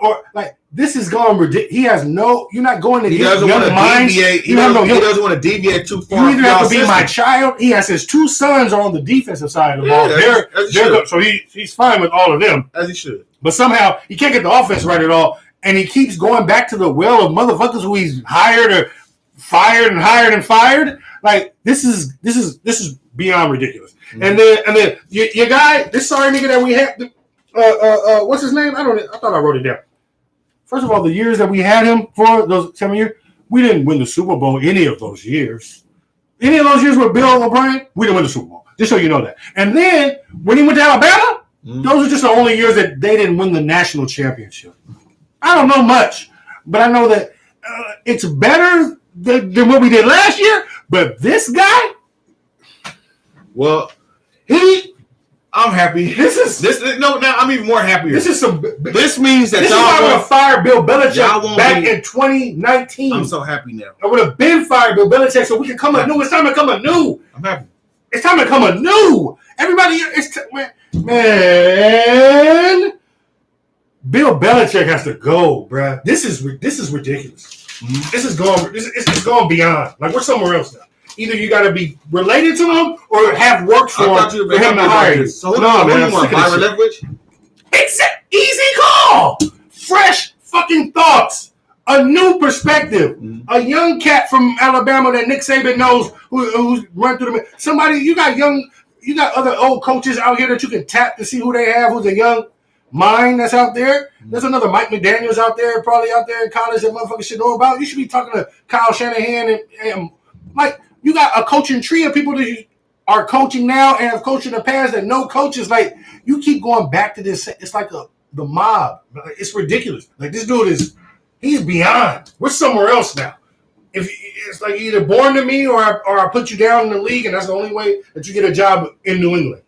or like this is going ridiculous. He has you're not going to He get doesn't want young to minds. deviate. He You doesn't want to deviate too far. either have to be my child. He has his two sons on the defensive side of the ball. as he should. So he's fine with all of them. As he should. But somehow he can't get the offense right at all, and he keeps going back to the well of motherfuckers who he's hired or fired and hired and fired. Like this is beyond ridiculous. Mm-hmm. And then your guy, this sorry nigga that we had, what's his name? I thought I wrote it down. First of all, the years that we had him for those 7 years, we didn't win the Super Bowl any of those years. Any of those years with Bill O'Brien, we didn't win the Super Bowl. Just so you know that. And then when he went to Alabama, those are just the only years that they didn't win the national championship. I don't know much, but I know that it's better than what we did last year. But this guy, well, I'm happy. Now I'm even more happier. This is means that this y'all is why I would have fired Bill Belichick back be, in 2019. I'm so happy now. I would have been fired Bill Belichick so we can come anew. It's time to come anew. I'm happy. It's time to come anew. Everybody, man. Bill Belichick has to go, bruh. This is ridiculous. Mm-hmm. This is going. It's going beyond. Like we're somewhere else now. Either you got to be related to him or have worked for him to hire you. So no, man, you want Byron Leftwich? It's an easy call. Fresh fucking thoughts. A new perspective. Mm-hmm. A young cat from Alabama that Nick Saban knows who's run through the. Somebody, you got other old coaches out here that you can tap to see who they have, who's a young mind that's out there. Mm-hmm. There's another Mike McDaniels out there, probably out there in college that motherfuckers should know about. You should be talking to Kyle Shanahan and like. You got a coaching tree of people that are coaching now and have coached in the past that know coaches. Like, you keep going back to this. It's like the mob. It's ridiculous. Like, this dude he's beyond. We're somewhere else now. If it's like either born to me or I put you down in the league, and that's the only way that you get a job in New England.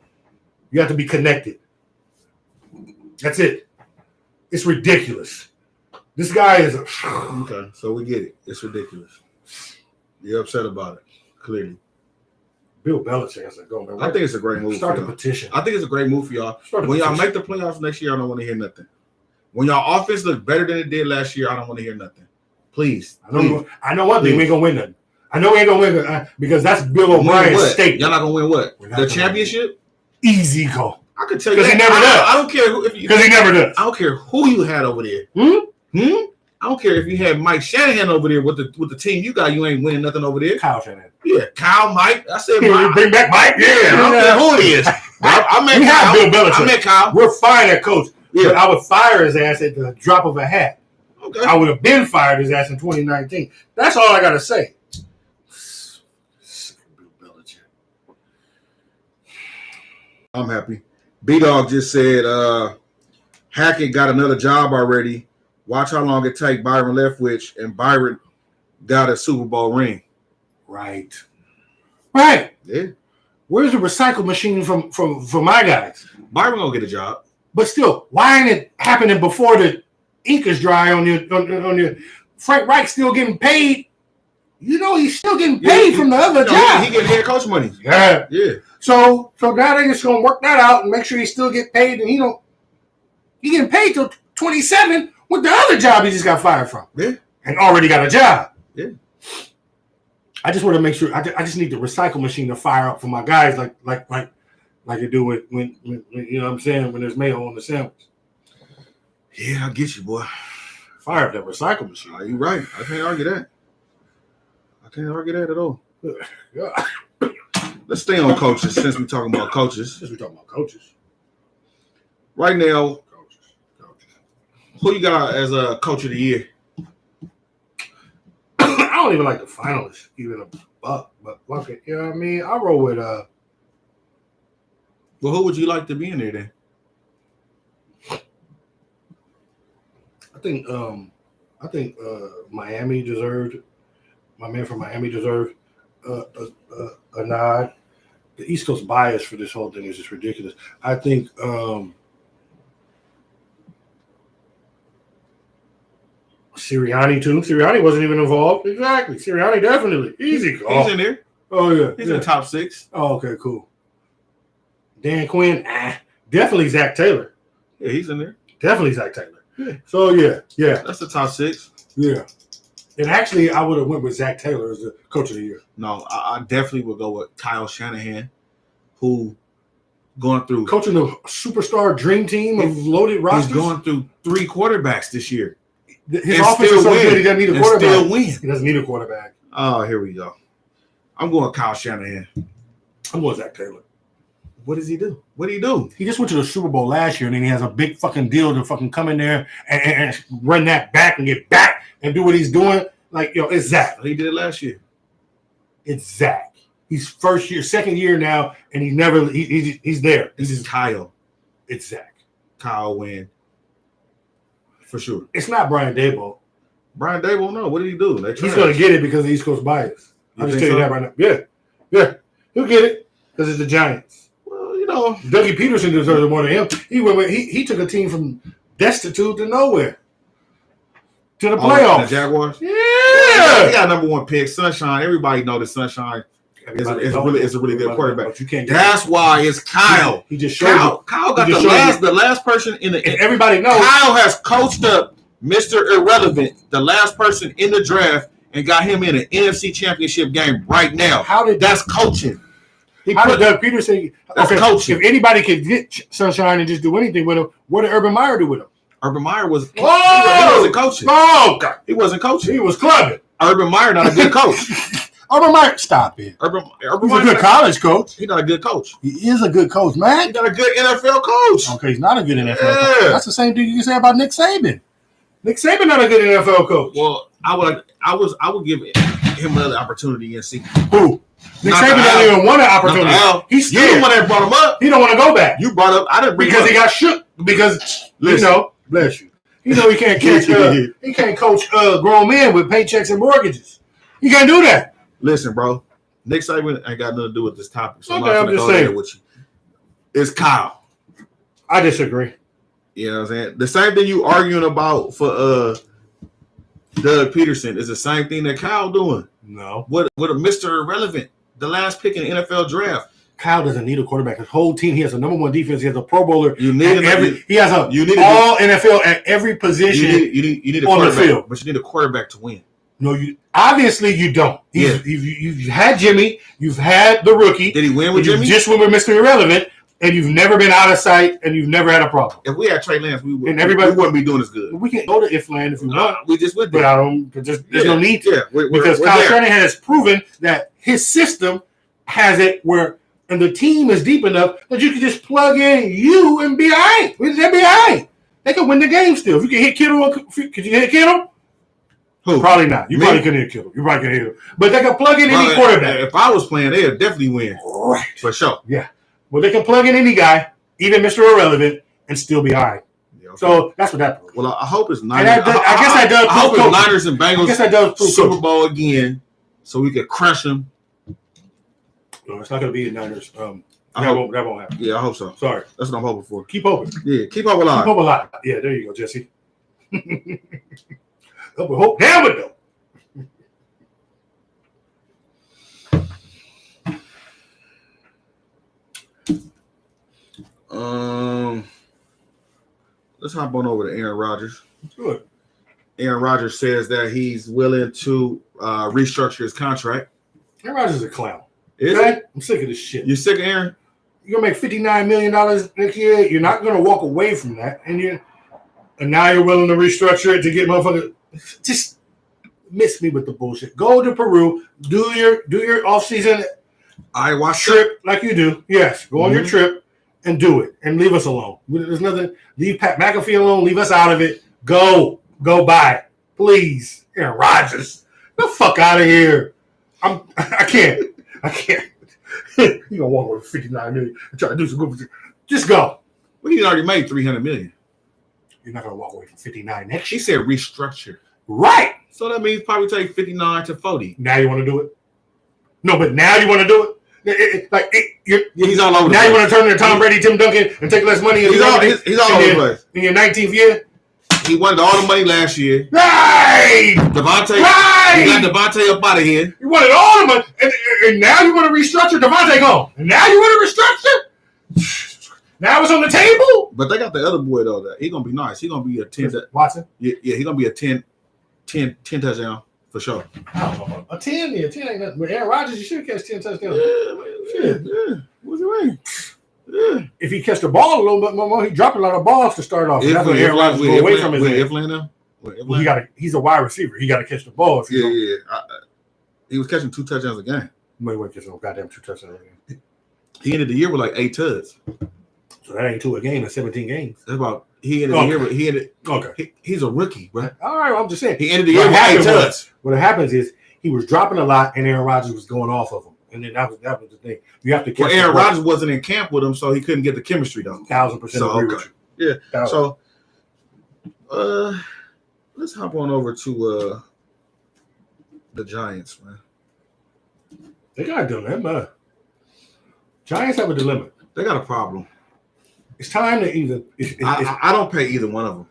You have to be connected. That's it. It's ridiculous. This guy is okay, so we get it. It's ridiculous. You're upset about it. Clearly, Bill Belichick has to go. Man. I think it's a great move. Start the petition. I think it's a great move for y'all. When y'all make the playoffs next year, I don't want to hear nothing. When y'all offense look better than it did last year, I don't want to hear nothing. Please. I know one thing. We ain't gonna win nothing. I know we ain't gonna win because that's Bill O'Brien's stake. Y'all not gonna win what? The championship? Easy go. I could tell you because he never does. I don't care because he never does. I don't care who you had over there. I don't care if you had Mike Shanahan over there with the team you got. You ain't winning nothing over there. Kyle Shanahan. Yeah, Kyle, Mike. I said Mike. Bring back Mike. Yeah, I don't care who it is. I met Kyle. Bill Belichick. I met Kyle. We're fine at coach. Yeah. But I would fire his ass at the drop of a hat. Okay. I would have been fired his ass in 2019. That's all I got to say. Bill Belichick. I'm happy. B-Dog just said Hackett got another job already. Watch how long it take Byron Leftwich, and Byron got a Super Bowl ring. Right. Yeah. Where's the recycle machine from my guys? Byron gonna get a job. But still, why ain't it happening before the ink is dry on your Frank Reich still getting paid? You know he's still getting paid from the other job. He getting head coach money. Yeah. So now they just gonna work that out and make sure he still get paid, and he getting paid till 27 with the other job he just got fired from. Yeah. And already got a job. Yeah. I just want to make sure. I just need the recycle machine to fire up for my guys, like you do when you know what I'm saying, when there's mayo on the sandwich. Yeah, I get you, boy. Fire up that recycle machine. You're right. I can't argue that. I can't argue that at all. Yeah. Let's stay on coaches since we're talking about coaches. Right now, who you got as a coach of the year? I don't even like the finalists, even a buck, but fuck it. You know what I mean? I roll with Well, who would you like to be in there then? I think Miami deserved. My man from Miami deserved a nod. The East Coast bias for this whole thing is just ridiculous. I think Sirianni too. Sirianni wasn't even involved. Exactly. Sirianni definitely. Easy call. He's in there. Oh yeah. He's in the top 6. Oh, okay, cool. Dan Quinn, definitely Zach Taylor. Yeah, he's in there. Definitely Zach Taylor. Yeah. So yeah. That's the top 6. Yeah. And actually, I would have went with Zach Taylor as the coach of the year. No, I definitely would go with Kyle Shanahan, who going through coaching the superstar dream team of loaded rosters. He's going through 3 quarterbacks this year. His offense is so good, he doesn't need a quarterback. Still win. He doesn't need a quarterback. Oh, here we go. I'm going Kyle Shanahan. I'm going Zach Taylor. What does he do? What do he do? He just went to the Super Bowl last year, and then he has a big fucking deal to fucking come in there and run that back and get back and do what he's doing. Like, it's Zach. He did it last year. It's Zach. He's second year now, and he's there. This is Kyle. It's Zach. Kyle win. For sure. It's not Brian Daboll. Brian Daboll, no. What did he do? He's going to get it because of East Coast bias. I'll just tell you that right now. Yeah. He'll get it because it's the Giants. Well, you know. Dougie Peterson deserves more than him. He took a team from destitute to nowhere. To the playoffs. The Jaguars? Yeah. He got number 1 pick. Sunshine. Everybody know that Sunshine is a really good quarterback. But you can't. That's why it's Kyle. He just showed Kyle got the last person in the. And everybody knows. Kyle has coached up Mr. Irrelevant, the last person in the draft, and got him in an NFC Championship game right now. That's coaching? How did Doug Peterson? That's coaching. If anybody could get Sunshine and just do anything with him, what did Urban Meyer do with him? Urban Meyer he wasn't coaching. Oh, God. He wasn't coaching. He was clubbing. Urban Meyer not a good coach. Urban Meyer, stop it. Urban He's a good college coach. He's not a good coach. He is a good coach, man. He's not a good NFL coach. Okay, he's not a good NFL coach. That's the same thing you can say about Nick Saban. Nick Saban not a good NFL coach. Well, I would give him another opportunity and see who. Nick Saban doesn't even want an opportunity. He's scared. You the one that brought him up. He don't want to go back. You brought up. I didn't bring because him up. He got shook. Because bless you. He can't catch. He can't coach grown men with paychecks and mortgages. He can't do that. Listen, bro. Nick Saban ain't got nothing to do with this topic, so okay, I'm not going to go there with you. It's Kyle. I disagree. You know what I'm saying? The same thing you arguing about for Doug Peterson is the same thing that Kyle doing. No. What a Mr. Irrelevant, the last pick in the NFL draft. Kyle doesn't need a quarterback. His whole team, he has a number 1 defense. He has a Pro Bowler. He has all NFL at every position. You need a on quarterback, the field, but you need a quarterback to win. No, obviously you don't. You've had Jimmy. You've had the rookie. Did he win with Jimmy? You just went with Mr. Irrelevant, and you've never been out of sight, and you've never had a problem. If we had Trey Lance, we wouldn't be doing as good. We can go to Ifland if we want. We just would. But there's no need to. Yeah, because Kyle Shanahan has proven that his system has it where, and the team is deep enough that you can just plug in you and be all right. They'll be all right. They can win the game still. If you can hit Kittle, could you hit Kittle? Who? Probably not. You probably couldn't hit Kittle. You probably couldn't hit him. But they can plug in any quarterback. If I was playing, they'd definitely win. Right. For sure. Yeah. Well, they can plug in any guy, even Mr. Irrelevant, and still be all right. Yeah, okay. So that's what that proves. Well, I hope it's Niners. I guess that does. I hope it's Niners and Bengals. I guess that does prove Super Bowl again, so we could crush them. No, it's not going to be the Niners. That won't happen. Yeah, I hope so. Sorry. That's what I'm hoping for. Keep hoping. Yeah, keep hope alive. Keep hope alive. Yeah, there you go, Jesse. Hope damn it, though. Let's hop on over to Aaron Rodgers. Good. Aaron Rodgers says that he's willing to restructure his contract. Aaron Rodgers is a clown. Is it? I'm sick of this shit. You sick of Aaron? You're gonna make $59 million next year. You're not gonna walk away from that, and now you're willing to restructure it to get motherfuckers. Just miss me with the bullshit. Go to Peru, do your off-season Iowa trip like you do. Yes, go on your trip and do it, and leave us alone. There's nothing. Leave Pat McAfee alone. Leave us out of it. Go buy it, please. Aaron Rodgers, get the fuck out of here. I can't. You gonna walk away with $59 million and try to do some good. Just go. Well, he already made $300 million. You're not gonna walk away from 59 next She year. said restructure. Right. So that means probably take 59 to 40. Now you want to do it? No, but now you want to do it? He's all over the place. Now you want to turn into Tom Brady, Tim Duncan, and take less money? He's all over the place. In your 19th year? He wanted all the money last year. Right! Devontae. Right! You got Devontae up out of here. You wanted all the money, and now you want to restructure? Devontae gone. And now you want to restructure? Now it's on the table? But they got the other boy, though. That he's going to be nice. He's going to be a 10. Watson? Yeah, he's going to be a 10 touchdown for sure. I don't know. A 10? Yeah, 10 ain't nothing. With Aaron Rodgers, you should catch 10 touchdowns. Yeah. What's it mean? Yeah. If he catch the ball a little bit more, he dropped a lot of balls to start off. That's when Aaron Rodgers go away from his head. He's a wide receiver. He got to catch the ball. He was catching 2 touchdowns a game. He went catching goddamn 2 touchdowns a game. He ended the year with like 8 tuds. So that ain't 2 a game. That's 17 games. That's about he ended the year with he's a rookie, bro. All right, I'm just saying. He ended the year with 8 tuds. What happens is he was dropping a lot, and Aaron Rodgers was going off of him. And then that was the thing. You have to. Well, Aaron Rodgers wasn't in camp with him, so he couldn't get the chemistry though. 1,000% agree with you. Yeah. 1,000. So, let's hop on over to the Giants, man. They got a dilemma. Giants have a dilemma. They got a problem. It's time to either. I don't pay either one of them.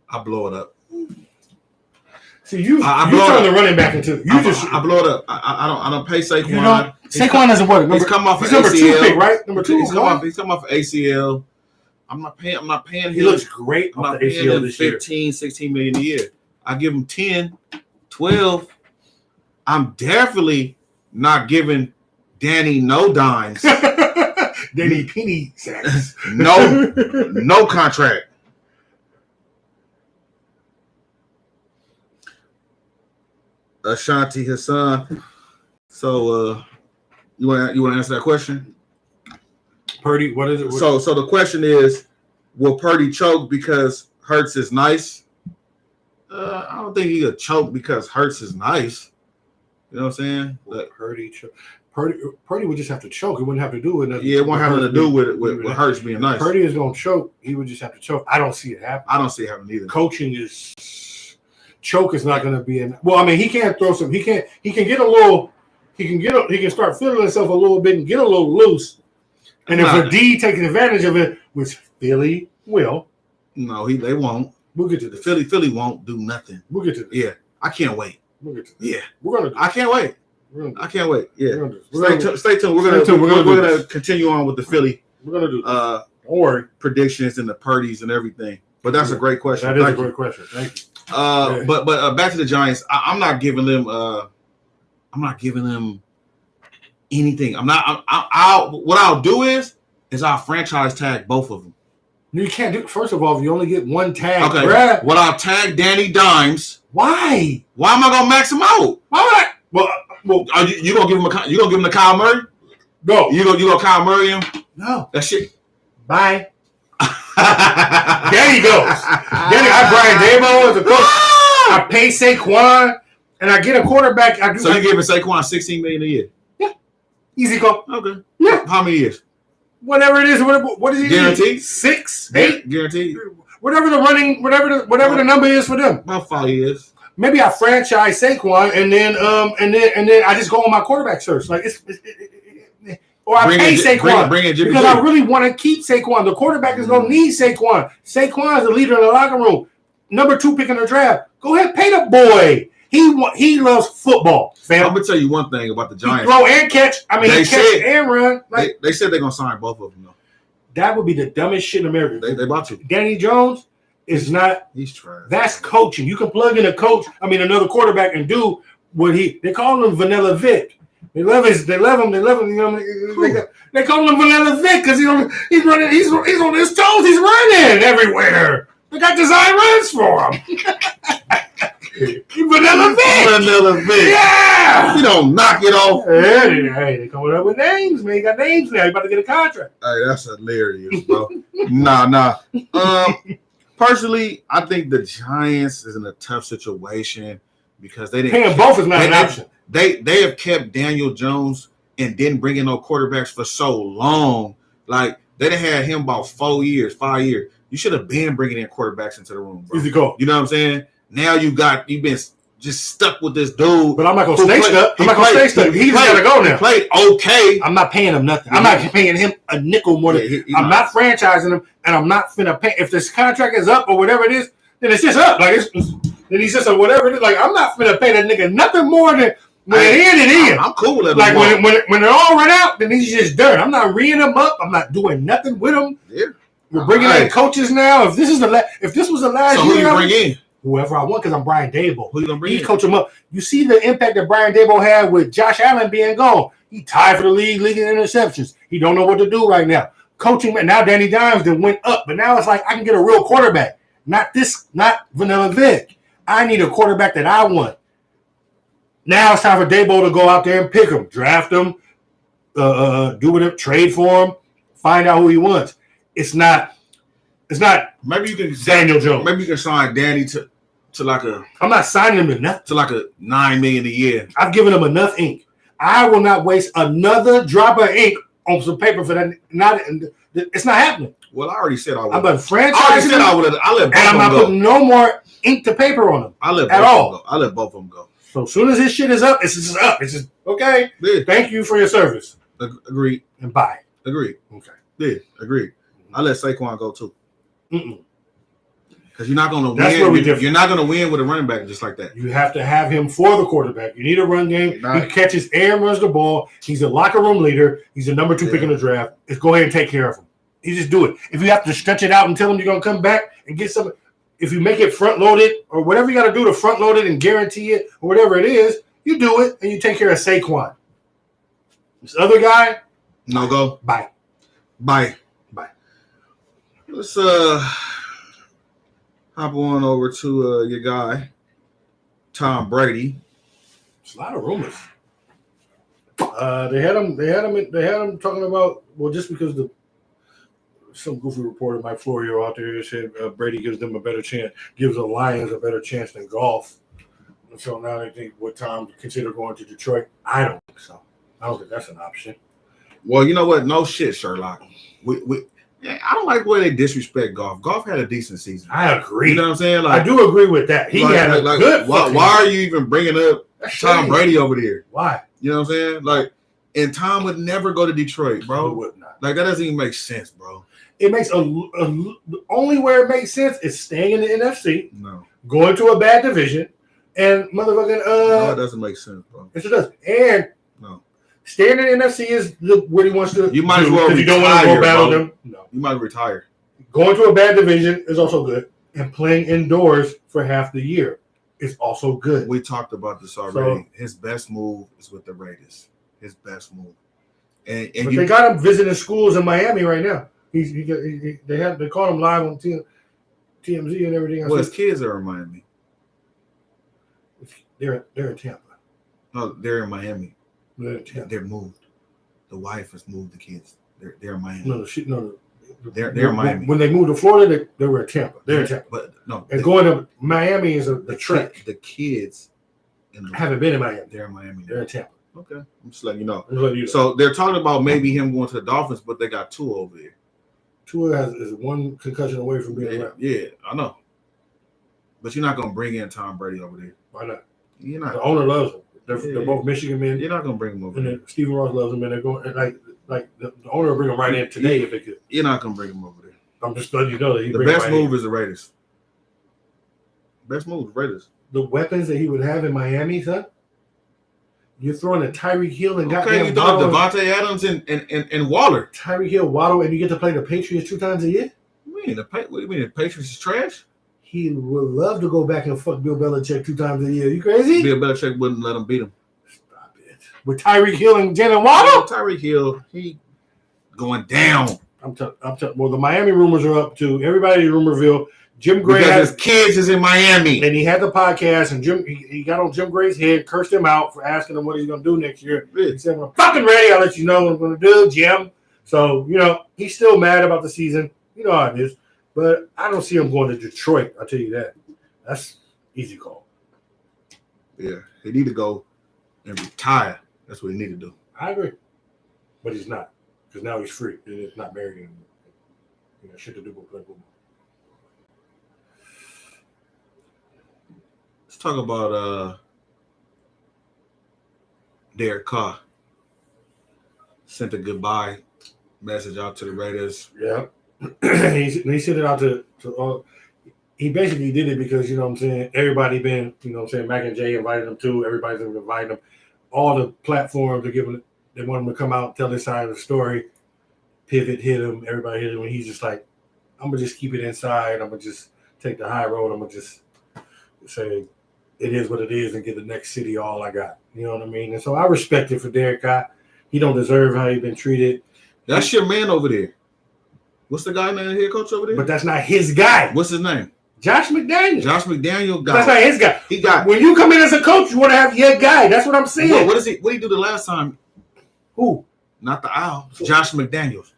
I blow it up. See, you turn the running back into I blow it up. I don't pay Saquon. You know, Saquon doesn't work. He's come off he's of number ACL. 2 pick, right? Number 2. He's come off of ACL. I'm not paying him. He looks great I'm off not the paying ACL him this year. 15, 16 million a year. I give him 10, 12. I'm definitely not giving Danny no dimes. Danny Penny sacks. No contract. Ashanti Hassan. So you want to answer that question? Purdy, what is it? So the question is, will Purdy choke because Hurts is nice? I don't think he'll choke because Hurts is nice. You know what I'm saying? But Purdy would just have to choke. He wouldn't have to do it. Yeah, it won't have nothing to do with Hurts being nice. Purdy is going to choke. He would just have to choke. I don't see it happen. I don't see it happening either. Coaching is choke is not going to be in. Well, I mean, he can't throw some. He can get a little. He can start feeling himself a little bit and get a little loose. And if a D taking advantage of it, which Philly will. No, they won't. We'll get to this. Philly won't do nothing. We'll get to this. Yeah, I can't wait. We'll get to this. Yeah, we're gonna. I can't wait. I can't wait. Yeah, stay tuned. We're gonna continue on with the Philly. We're gonna do. Don't worry. Predictions and the Purdy's and everything. But that's a great question. That is a great question. Thank you. But back to the Giants. I'm not giving them. I'm not giving them anything. What I'll do is I'll franchise tag both of them. You can't do. First of all, if you only get one tag, okay. Brad. Well, I'll tag Danny Dimes. Why? Why am I gonna max him out? Why would I? Well, are you gonna give him you gonna give him to Kyle Murray? No. You gonna Kyle Murray him? No. That shit. Bye. There he goes. I Brian Daboll as a coach. I pay Saquon and I get a quarterback. So you're giving Saquon $16 million a year? Yeah. Easy go. Okay. Yeah. How many years? Whatever it is. What is he? Guaranteed? 6, 8? Guaranteed. Whatever the number is for them. About 5 years. Maybe I franchise Saquon and then I just go on my quarterback search. Like or I pay Saquon because I really want to keep Saquon. The quarterback is going to need Saquon. Saquon is the leader in the locker room. Number 2 pick in the draft. Go ahead, pay the boy. He loves football. Fam. I'm gonna tell you one thing about the Giants. He throw and catch. I mean, he catch and run. Like they said they're gonna sign both of them though. That would be the dumbest shit in America. They about to. Danny Jones is not. He's trash. That's coaching. You can plug in another quarterback and do what they call him Vanilla Vic. They love him. You know, they call him Vanilla Vic because he's running. He's on his toes. He's running everywhere. They got design runs for him. Vanilla Vic. Yeah. You don't knock it off. Hey, they coming up with names, man. You got names now. You about to get a contract. Hey, that's hilarious, bro. Nah. Personally, I think the Giants is in a tough situation because they didn't. Paying both is not an option. They have kept Daniel Jones and didn't bring in no quarterbacks for so long. Like they done had him about 5 years. You should have been bringing in quarterbacks into the room, bro. Easy go. You know what I'm saying? Now you've been just stuck with this dude. But I'm not gonna stay stuck. He's gotta go now. He played okay. I'm not paying him nothing. I'm not paying him a nickel more than I'm not franchising him, and I'm not finna pay. If this contract is up or whatever it is, then it's just up. Like then he's just a whatever it is. Like I'm not finna pay that nigga nothing more than when it in. I'm cool with it. Like when it all run out, then he's just dirt. I'm not reeing him up. I'm not doing nothing with him. Yeah. We're bringing in coaches now. If this was the last year, who you bring in? Whoever I want, because I'm Brian Daboll. Who you gonna bring in? Coach him up. You see the impact that Brian Daboll had with Josh Allen being gone. He tied for the league in interceptions. He don't know what to do right now. Coaching now, Danny Dimes then went up, but now it's like I can get a real quarterback. Not Vanilla Vic. I need a quarterback that I want. Now it's time for Daboll to go out there and pick him, draft him, do whatever, trade for him, find out who he wants. It's not. Maybe you can Daniel Jones. Maybe you can sign Danny to like a. I'm not signing him to nothing. To like a $9 million a year. I've given him enough ink. I will not waste another drop of ink on some paper for that. It's not happening. Well, I already said I would. I'm going to franchise. I already said I would. I let both and I'm of them not go. putting no more ink to paper on them. I let both at of all. them go. I let both of them go. So as soon as his shit is up, it's just up. It's just okay. Yeah. Thank you for your service. Agreed. And bye. Agreed. Okay. Yeah. Agreed. I let Saquon go too. Mm-mm. Because you're not going to win. That's where we differ. You're not going to win with a running back just like that. You have to have him for the quarterback. You need a run game. He catches and runs the ball. He's a locker room leader. He's the number 2 pick in the draft. Let's go ahead and take care of him. You just do it. If you have to stretch it out and tell him you're going to come back and get some, if you make it front loaded or whatever you got to do to front load it and guarantee it or whatever it is, you do it and you take care of Saquon. This other guy, no go. Bye. Let's hop on over to your guy, Tom Brady. There's a lot of rumors. They had him talking about, well, just because some goofy reporter, Mike Florio, out there said Brady gives the Lions a better chance than golf. And so now they think what Tom consider going to Detroit. I don't think so. I don't think that's an option. Well, you know what? No shit, Sherlock. I don't like the way they disrespect golf. Golf had a decent season. I agree. You know what I'm saying? I do agree with that. He had a good. Why are you even bringing up Tom Brady over there? Why? You know what I'm saying? And Tom would never go to Detroit, bro. He would not. That doesn't even make sense, bro. It makes the only where it makes sense is staying in the NFC. No. Going to a bad division, and motherfucking. No, it doesn't make sense, bro. Yes, it does. And no. Staying in the NFC is what he wants to. You might as well retire. You don't want to go battle them. No. You might retire. Going to a bad division is also good, and playing indoors for half the year is also good. We talked about this already. His best move is with the Raiders. His best move. But they got him visiting schools in Miami right now. They caught him live on TMZ and everything. Well, his kids are in Miami. They're in Tampa. No, they're in Miami. They're moved. The wife has moved the kids. They're in Miami. No. They're in Miami. When they moved to Florida, they were in Tampa. They're in Tampa. But no. And going to Miami is the trek. The kids haven't been in Miami. They're in Miami. They're in Tampa. Okay. I'm just letting you know. So they're talking about maybe him going to the Dolphins, but they got Tua over there. Tua is one concussion away from being around. Yeah, I know. But you're not going to bring in Tom Brady over there. Why not? You're not. The owner loves him. They're both Michigan men. You're not going to bring him over there. And Stephen Ross loves him, and they're going like the owner will bring him right in today if they could. You're not going to bring him over there. I'm just letting you know that the best move is the Raiders. Best move is Raiders. The weapons that he would have in Miami, son. You're throwing a Tyreek Hill and goddamn you throw Devontae Adams and Waller. Tyreek Hill, Waddle, and you get to play the Patriots 2 times a year? What do you mean? The Patriots is trash? He would love to go back and fuck Bill Belichick 2 times a year. You crazy? Bill Belichick wouldn't let him beat him. Stop it. With Tyreek Hill and Jalen Waddle? Tyreek Hill, he going down. Well, the Miami rumors are up too. Everybody in Rumorville. Jim Gray because his kids is in Miami. And he had the podcast, and he got on Jim Gray's head, cursed him out for asking him what he's going to do next year. He said, "When I'm fucking ready, I'll let you know what I'm going to do, Jim." So, he's still mad about the season. You know how it is. But I don't see him going to Detroit. I'll tell you that. That's easy call. Yeah, he need to go and retire. That's what he need to do. I agree. But he's not. Because now he's free. He's not married anymore. He got shit to do but play football. Let's talk about Derek Carr. Sent a goodbye message out to the Raiders. Yeah. he sent it out to he basically did it because, you know what I'm saying, everybody been, you know what I'm saying, Mac and Jay invited him too. Everybody's been inviting him. All the platforms are giving, they want him to come out and tell their side of the story. Pivot hit him. Everybody hit him. And he's just like, I'm going to just keep it inside. I'm going to just take the high road. I'm going to just say it is what it is and get the next city all I got. You know what I mean? And so I respect it for Derek Carr. He don't deserve how he's been treated. That's your man over there. What's the guy name, head coach over there? But that's not his guy. What's his name? Josh McDaniels. Josh McDaniels. That's not his guy. He got when you come in as a coach, you want to have your guy. That's what I'm saying. Well, what did he do the last time? Who? Not the Owl. Josh McDaniels.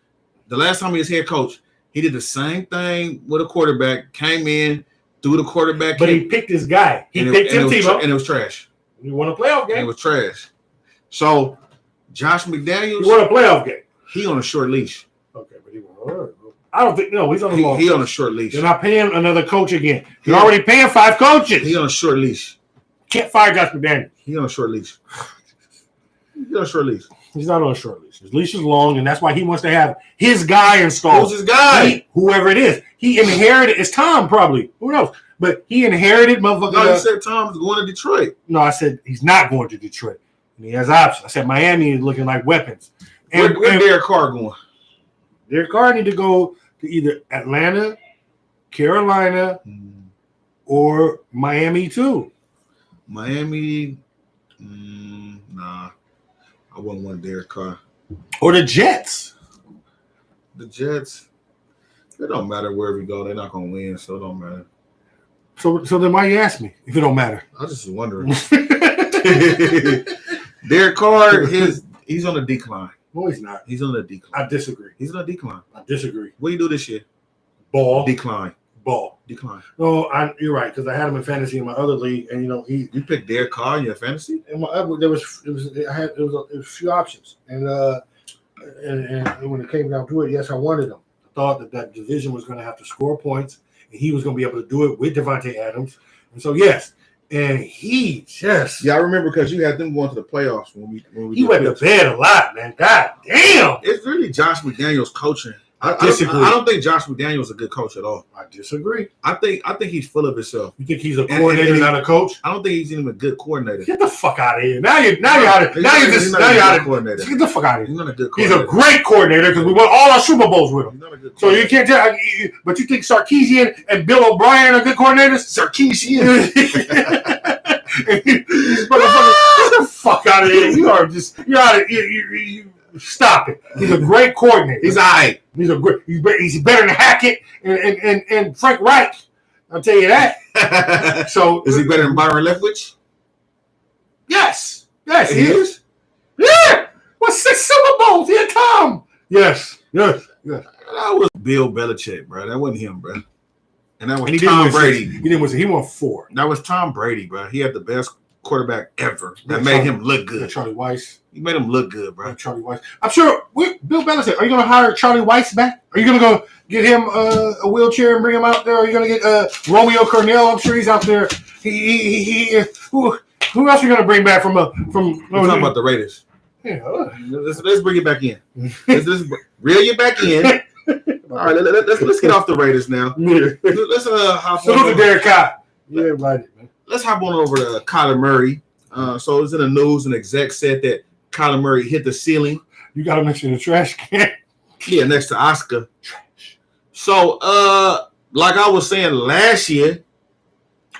The last time he was head coach, he did the same thing with a quarterback. Came in, threw the quarterback. But he picked his guy. He picked him, Tebow. And it was trash. You won a playoff game. And it was trash. So Josh He McDaniels, won a playoff game. he on a short leash. Okay, but he won. I don't think he's on a long. He on a short leash. They're not paying another coach again. They're Yeah. already paying 5 coaches. He on a short leash. Can't fire Josh McDaniels. He on a short leash. He on a short leash. He's not on a short leash. His leash is long, and that's why he wants to have his guy installed. Who's his guy? Whoever it is. He inherited. It's Tom, probably. Who knows? But he inherited motherfucker. No, you said Tom's going to Detroit. No, I said he's not going to Detroit. And he has options. I said Miami is looking like weapons. And Where Derek Carr going? Derek Carr need to go to either Atlanta, Carolina, or Miami too. Miami, nah. I wouldn't want Derek Carr. Or the Jets. The Jets, it don't matter wherever you go. They're not going to win, so it don't matter. So then why you ask me if it don't matter? I was just wondering. Derek Carr, he's on a decline. No, he's not. He's on a decline. I disagree. He's on a decline. I disagree. What do you do this year? Ball. Decline. Decline. No, you're right, because I had him in fantasy in my other league, and he You picked Derek Carr in your fantasy? in my other, there was a few options, and when it came down to it, yes, I wanted him. I thought that division was going to have to score points, and he was going to be able to do it with Devontae Adams, and so yes, and he just Yeah, I remember because you had them going to the playoffs when we he went to bed a lot, man. God damn. It's really Josh McDaniels coaching. I disagree. I don't think Josh McDaniels is a good coach at all. I disagree. I think he's full of himself. You think he's a coordinator, not a coach? I don't think he's even a good coordinator. Get the fuck out of here! Now you're out of coordinator. Get the fuck out of He's here! not a good He's coordinator. a great coordinator because we won all our Super Bowls with him. He's not a good So you coordinator. can't tell. But you think Sarkisian and Bill O'Brien are good coordinators? Sarkisian. These motherfuckers, get the fuck out of here! You're out of you. Stop it. He's a great coordinator. He's all right. He's better than Hackett and Frank Reich. I'll tell you that. So Is he better than Byron Leftwich? yes, He he is. is. Yeah. What's 6 Super Bowls? Yeah, Tom. Yes. That was Bill Belichick, bro. That wasn't him, bro. And that was And he Tom didn't win Brady. 6. He didn't win 6. He won 4. That was Tom Brady, bro. He had the best quarterback ever. That Yeah, made Charlie- him look Yeah, good. Charlie Weiss. He made him look good, bro. Charlie Weiss. I'm sure. Bill Belichick. Are you going to hire Charlie Weiss back? Are you going to go get him a wheelchair and bring him out there? Are you going to get Romeo Cornell? I'm sure he's out there. Who else are you going to bring back from? We're talking about the Raiders. Yeah. Let's bring it back in. Let's reel you back in. All right, let's get off the Raiders now. Let's hop Salute to on. Derek Carr. Yeah, right, man. Let's hop on over to Kyler Murray. So it's in the news. An exec said that Kyler Murray hit the ceiling. You got to mention the trash can. Yeah, next to Oscar. So, like I was saying last year.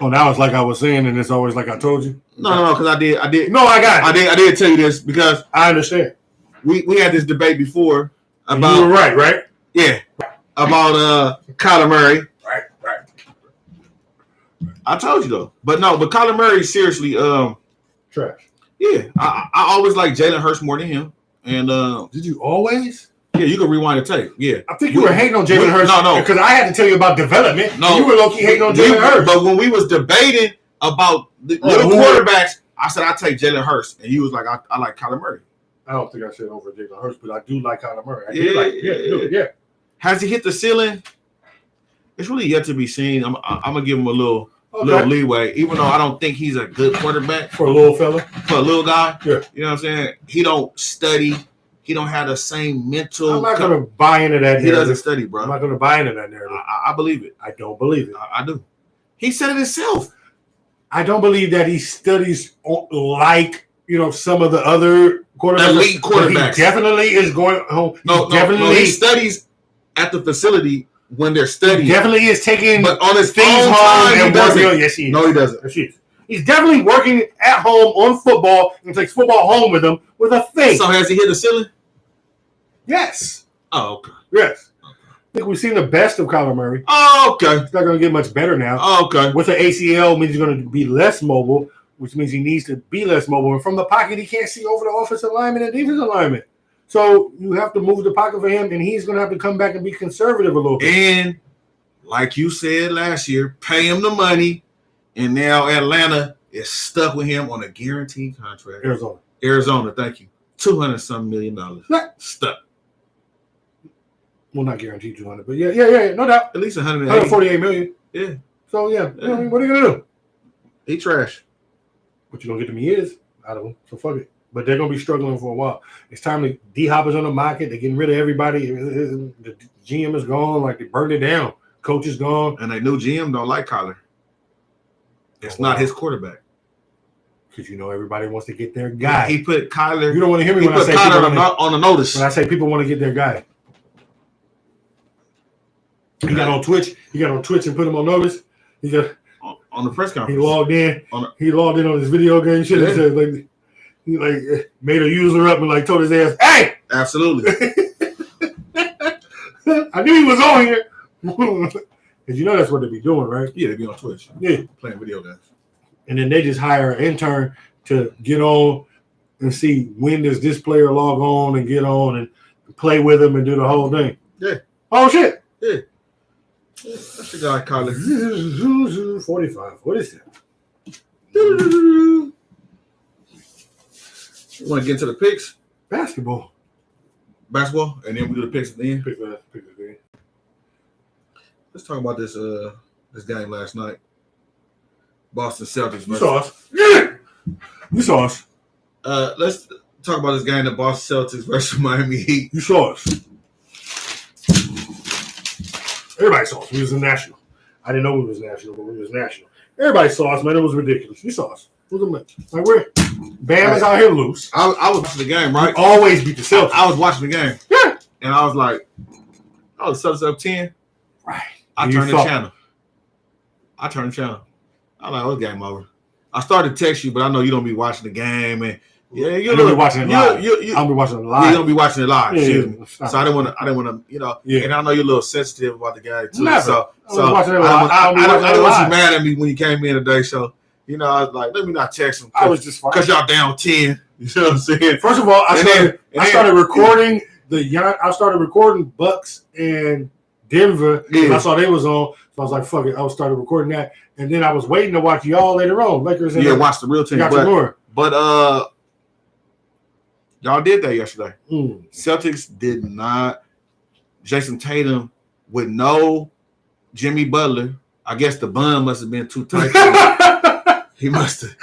Oh, now it's like I was saying, and it's always like I told you. No, because I did. No, I got it. I did tell you this because I understand. we had this debate before And you were about right? about Kyler Murray. Right. I told you though, but Kyler Murray seriously. Trash. Yeah, I always like Jalen Hurts more than him, and Did you always? yeah, you can rewind the tape. Yeah, I think you were hating on Jalen Hurts. No. Because I had to tell you about development. No. You were low-key hating on Jalen Hurts. But when we was debating about the little quarterbacks, I said I take Jalen Hurts, and you was like I like Kyler Murray. I don't think I said over Jalen Hurts, but I do like Kyler Murray. Yeah. Has he hit the ceiling? It's really yet to be seen. I'm gonna give him a little leeway, even though I don't think he's a good quarterback For a little fella. for a little guy. Yeah. You know what I'm saying? He don't study. He don't have the same mental. I'm not going to buy into that He doesn't narrative. study, bro. I'm not going to buy into that narrative. I believe it. I don't believe it. I do. He said it himself. I don't believe that he studies like, some of the other quarterbacks. Elite quarterbacks. He definitely is going home. No, he studies at the facility when they're studying. Definitely is taking But on his things own home time, he and doesn't. working. Yes, he is. No, he doesn't. Yes, he is. He's definitely working at home on football and takes football home with him with a thing. So has he hit the ceiling? Yes. Oh, okay. Yes. I think we've seen the best of Kyler Murray. Oh, okay. It's not going to get much better now. Oh, okay. With the ACL means he's going to be less mobile, which means he needs to be less mobile. And from the pocket, he can't see over the offensive lineman and defensive lineman. So you have to move the pocket for him, and he's going to have to come back and be conservative a little bit. And like you said last year, pay him the money, and now Atlanta is stuck with him on a guaranteed contract. Arizona. Arizona, thank you. $200 million. Stuck. Well, not guaranteed 200, but yeah, no doubt. At least 180. 148 million. Yeah. So yeah. I mean, what are you gonna do? He trash. What you gonna get them years out of them? So fuck it. But they're gonna be struggling for a while. It's time to D-Hop is on the market. They're getting rid of everybody. The GM is gone. Like they burned it down. Coach is gone. And they knew GM don't like Kyler. It's not his quarterback. Because everybody wants to get their guy. He put Kyler. You don't want to hear me He when I put say Kyler on the notice. when I say people want to get their guy. He got on Twitch. He got on Twitch and put him on notice. He got on the press conference. He logged in. He logged in on his video game shit. Yeah. And said, like, he like made a user up and like told his ass, "Hey, Absolutely. I knew he was on here." Because that's what they be doing, right? Yeah, they be on Twitch. Yeah. Playing video games. And then they just hire an intern to get on and see when does this player log on and get on and play with him and do the whole thing. Yeah. Oh shit. Yeah. That's the guy, Kyler. 45. What is that? You want to get into the picks? Basketball. Basketball? And then we do the picks at the end? Pick the game. Let's talk about this this game last night. Boston Celtics. You saw us. Yeah. You saw us. Let's talk about this game, the Boston Celtics versus Miami Heat. You saw us. Everybody saw us. We was in national. I didn't know we was national, but we was national. Everybody saw us, man. It was ridiculous. You saw us. It was a like we're Bam is out here loose. I was watching the game, right? We always beat the Celtics. I was watching the game. Yeah. And I was like, oh, the Celtics up 10. Right. I turned the channel. I was like, oh, game over. I started to text you, but I know you don't be watching the game. And yeah, you'll be watching it live. I'll be watching it live. You don't be watching it live. Yeah, Excuse me. yeah. So I didn't want to, Yeah. And I know you're a little sensitive about the game too. Never. So watching it I live. don't want you mad at me when you came in today. So I was like, let me not text him. I was just fine. Because y'all down 10. You know what I'm saying? First of all, I started recording Bucks and Denver. Yeah. I saw they was on, so I was like, "Fuck it!" I started recording that, and then I was waiting to watch y'all later on. Lakers. And watch the real team. But y'all did that yesterday. Celtics did not. Jason Tatum with no Jimmy Butler. I guess the bun must have been too tight. He must have.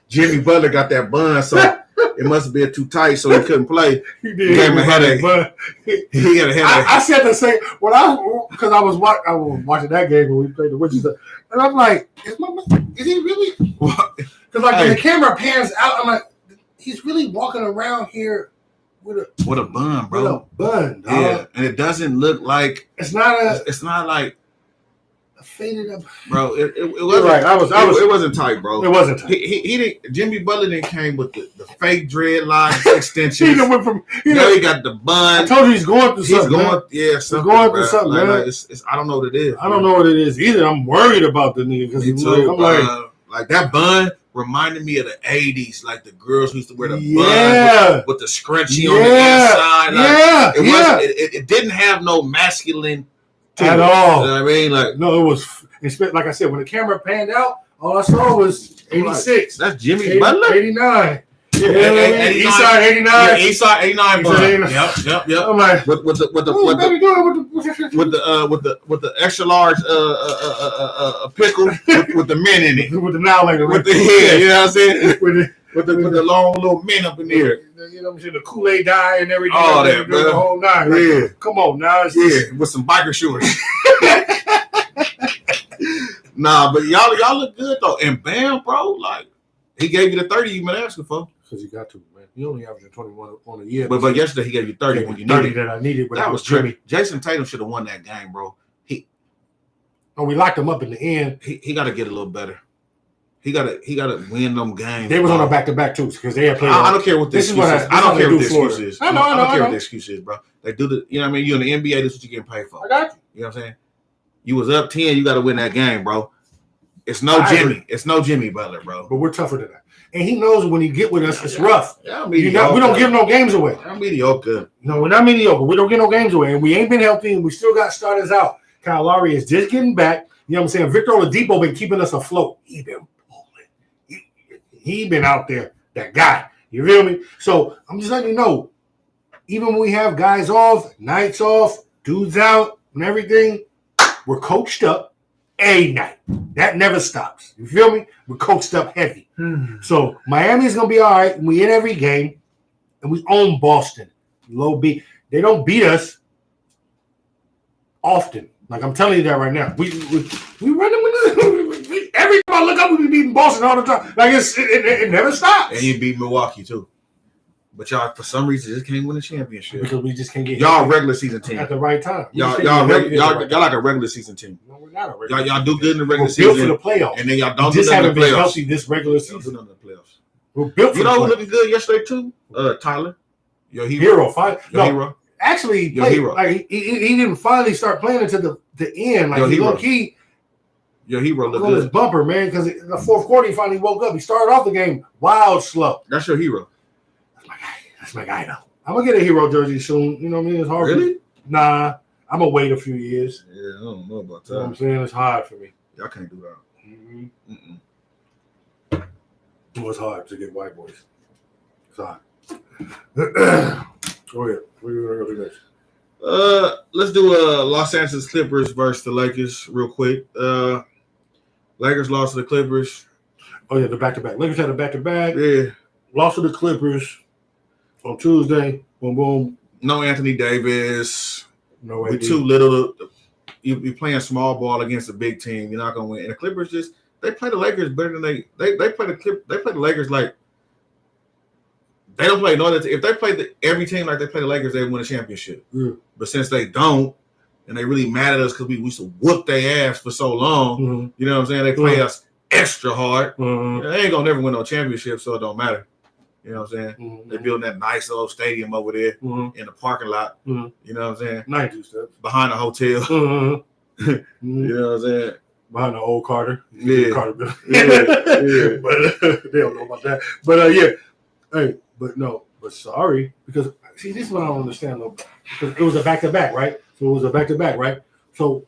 Jimmy Butler got that bun, so it must have been too tight, so he couldn't play. He did. He gave him a headache. He had a headache. I said the same because I was watching that game when we played the Wizards, and I'm like, is he really? Because when the camera pans out, I'm like, he's really walking around here with a bun, bro. With a bun, dog. Yeah, and it doesn't look like it's not like a faded up. Bro, it wasn't right. It wasn't tight, bro. It wasn't tight. He didn't. Jimmy Butler didn't came with the fake dreadlocks extensions. He went from. He got the bun. I told you he's going through something. He's going through something, man. I don't know what it is. I don't know what it is either. I'm worried about the nigga because I'm like that bun reminded me of the 80s, like the girls who used to wear the bun with the scrunchie on the inside. It didn't have no masculine at all. You know what I mean? Like, no, it was. Like I said, when the camera panned out, all I saw was 86. That's Jimmy Butler. 89. Yeah, Eastside 89. Yeah, Eastside 89. Yep. I'm like, with the extra large pickle with the men in it. With the now like with the head, you know what I'm saying? With the long little men up in there. You know what I'm saying? The Kool-Aid dye and everything. All that, bro. The whole nine. Like, yeah. Come on now. With some biker shorts. Nah, but y'all look good though. And Bam, bro, like he gave you the 30 you've been asking for. Because he got to, man. He only averaged 21 on a year. But yesterday he gave you 30 when you needed 30 that I needed. That was trippy. Jason Tatum should have won that game, bro. We locked him up in the end. He got to get a little better. He got to win them games. They was on a back-to-back too because they had played. I don't care what the excuse is. I don't care what the excuse is. I don't care what the excuse is, bro. They do the. You know what I mean? You're in the NBA. This is what you're getting paid for. I got you. You know what I'm saying? You was up 10. You got to win that game, bro. It's no Jimmy. It's no Jimmy Butler, bro. But we're tougher than that. And he knows when he get with us, it's rough. Yeah, we don't give no games away. I'm mediocre. No, we're not mediocre. We don't get no games away. And we ain't been healthy, and we still got starters out. Kyle Lowry is just getting back. You know what I'm saying? Victor Oladipo been keeping us afloat. He been pulling. He been out there, that guy. You feel me? So I'm just letting you know, even when we have guys off, nights off, dudes out, and everything, we're coached up a night. That never stops. You feel me? We're coached up heavy. So Miami's gonna be all right. We in every game, and we own Boston. Low B. They don't beat us often. Like I'm telling you that right now. We run them. Every time I look up, we be beating Boston all the time. Like it never stops. And you beat Milwaukee too. But y'all, for some reason, just can't win a championship. Because we just can't get y'all regular season team at the right time. Y'all like a regular season team. No, we're not a regular. Y'all do good in the regular we're season. Built for the playoffs. And then y'all don't just do haven't nothing in been the playoffs. healthy this regular season. Don't do nothing in the playoffs. We're built for you know the who playoffs. looking good yesterday too? Tyler, your hero. Hero, fine. Your No, hero. actually, he Your played. hero. Like he didn't finally start playing until the end. Like Your he hero. low key Your hero look on his good. bumper, man. Because in the fourth quarter, he finally woke up. He started off the game wild slow. That's your hero. That's my guy. That's my guy, though. I'm gonna get a hero jersey soon. You know what I mean? It's hard. Really? Nah, I'm gonna wait a few years. Yeah, I don't know about You know what I'm that. saying? It's hard for me. Y'all can't do that. Mm-hmm. Mm-mm. It was hard to get white boys. It's hard. Go ahead. What are you gonna go do next? Let's do Los Angeles Clippers versus the Lakers real quick. Lakers lost to the Clippers. Oh yeah, the back-to-back. Lakers had a back-to-back. Yeah. Lost to the Clippers on Tuesday. Boom, boom. No Anthony Davis. No We're AD. too little. You're playing small ball against a big team. You're not gonna win. And the Clippers they play the Lakers better than they play the Lakers like they don't play no other. If they play every team like they play the Lakers, they win a championship. Yeah. But since they don't, and they really mad at us because we used to whoop their ass for so long. Mm-hmm. You know what I'm saying? They play us extra hard. Mm-hmm. They ain't gonna never win no championship, so it don't matter. You know what I'm saying? Mm-hmm. They building that nice old stadium over there Mm-hmm. in the parking lot. Mhm. You know what I'm saying? 92 steps. Behind the hotel. Mm-hmm. You know what I'm saying? Behind the old Carter. Yeah. Carter building. Yeah. But they don't know about that. But yeah. Hey, but sorry, because see, this is what I don't understand though. Because it was a back-to-back, right? So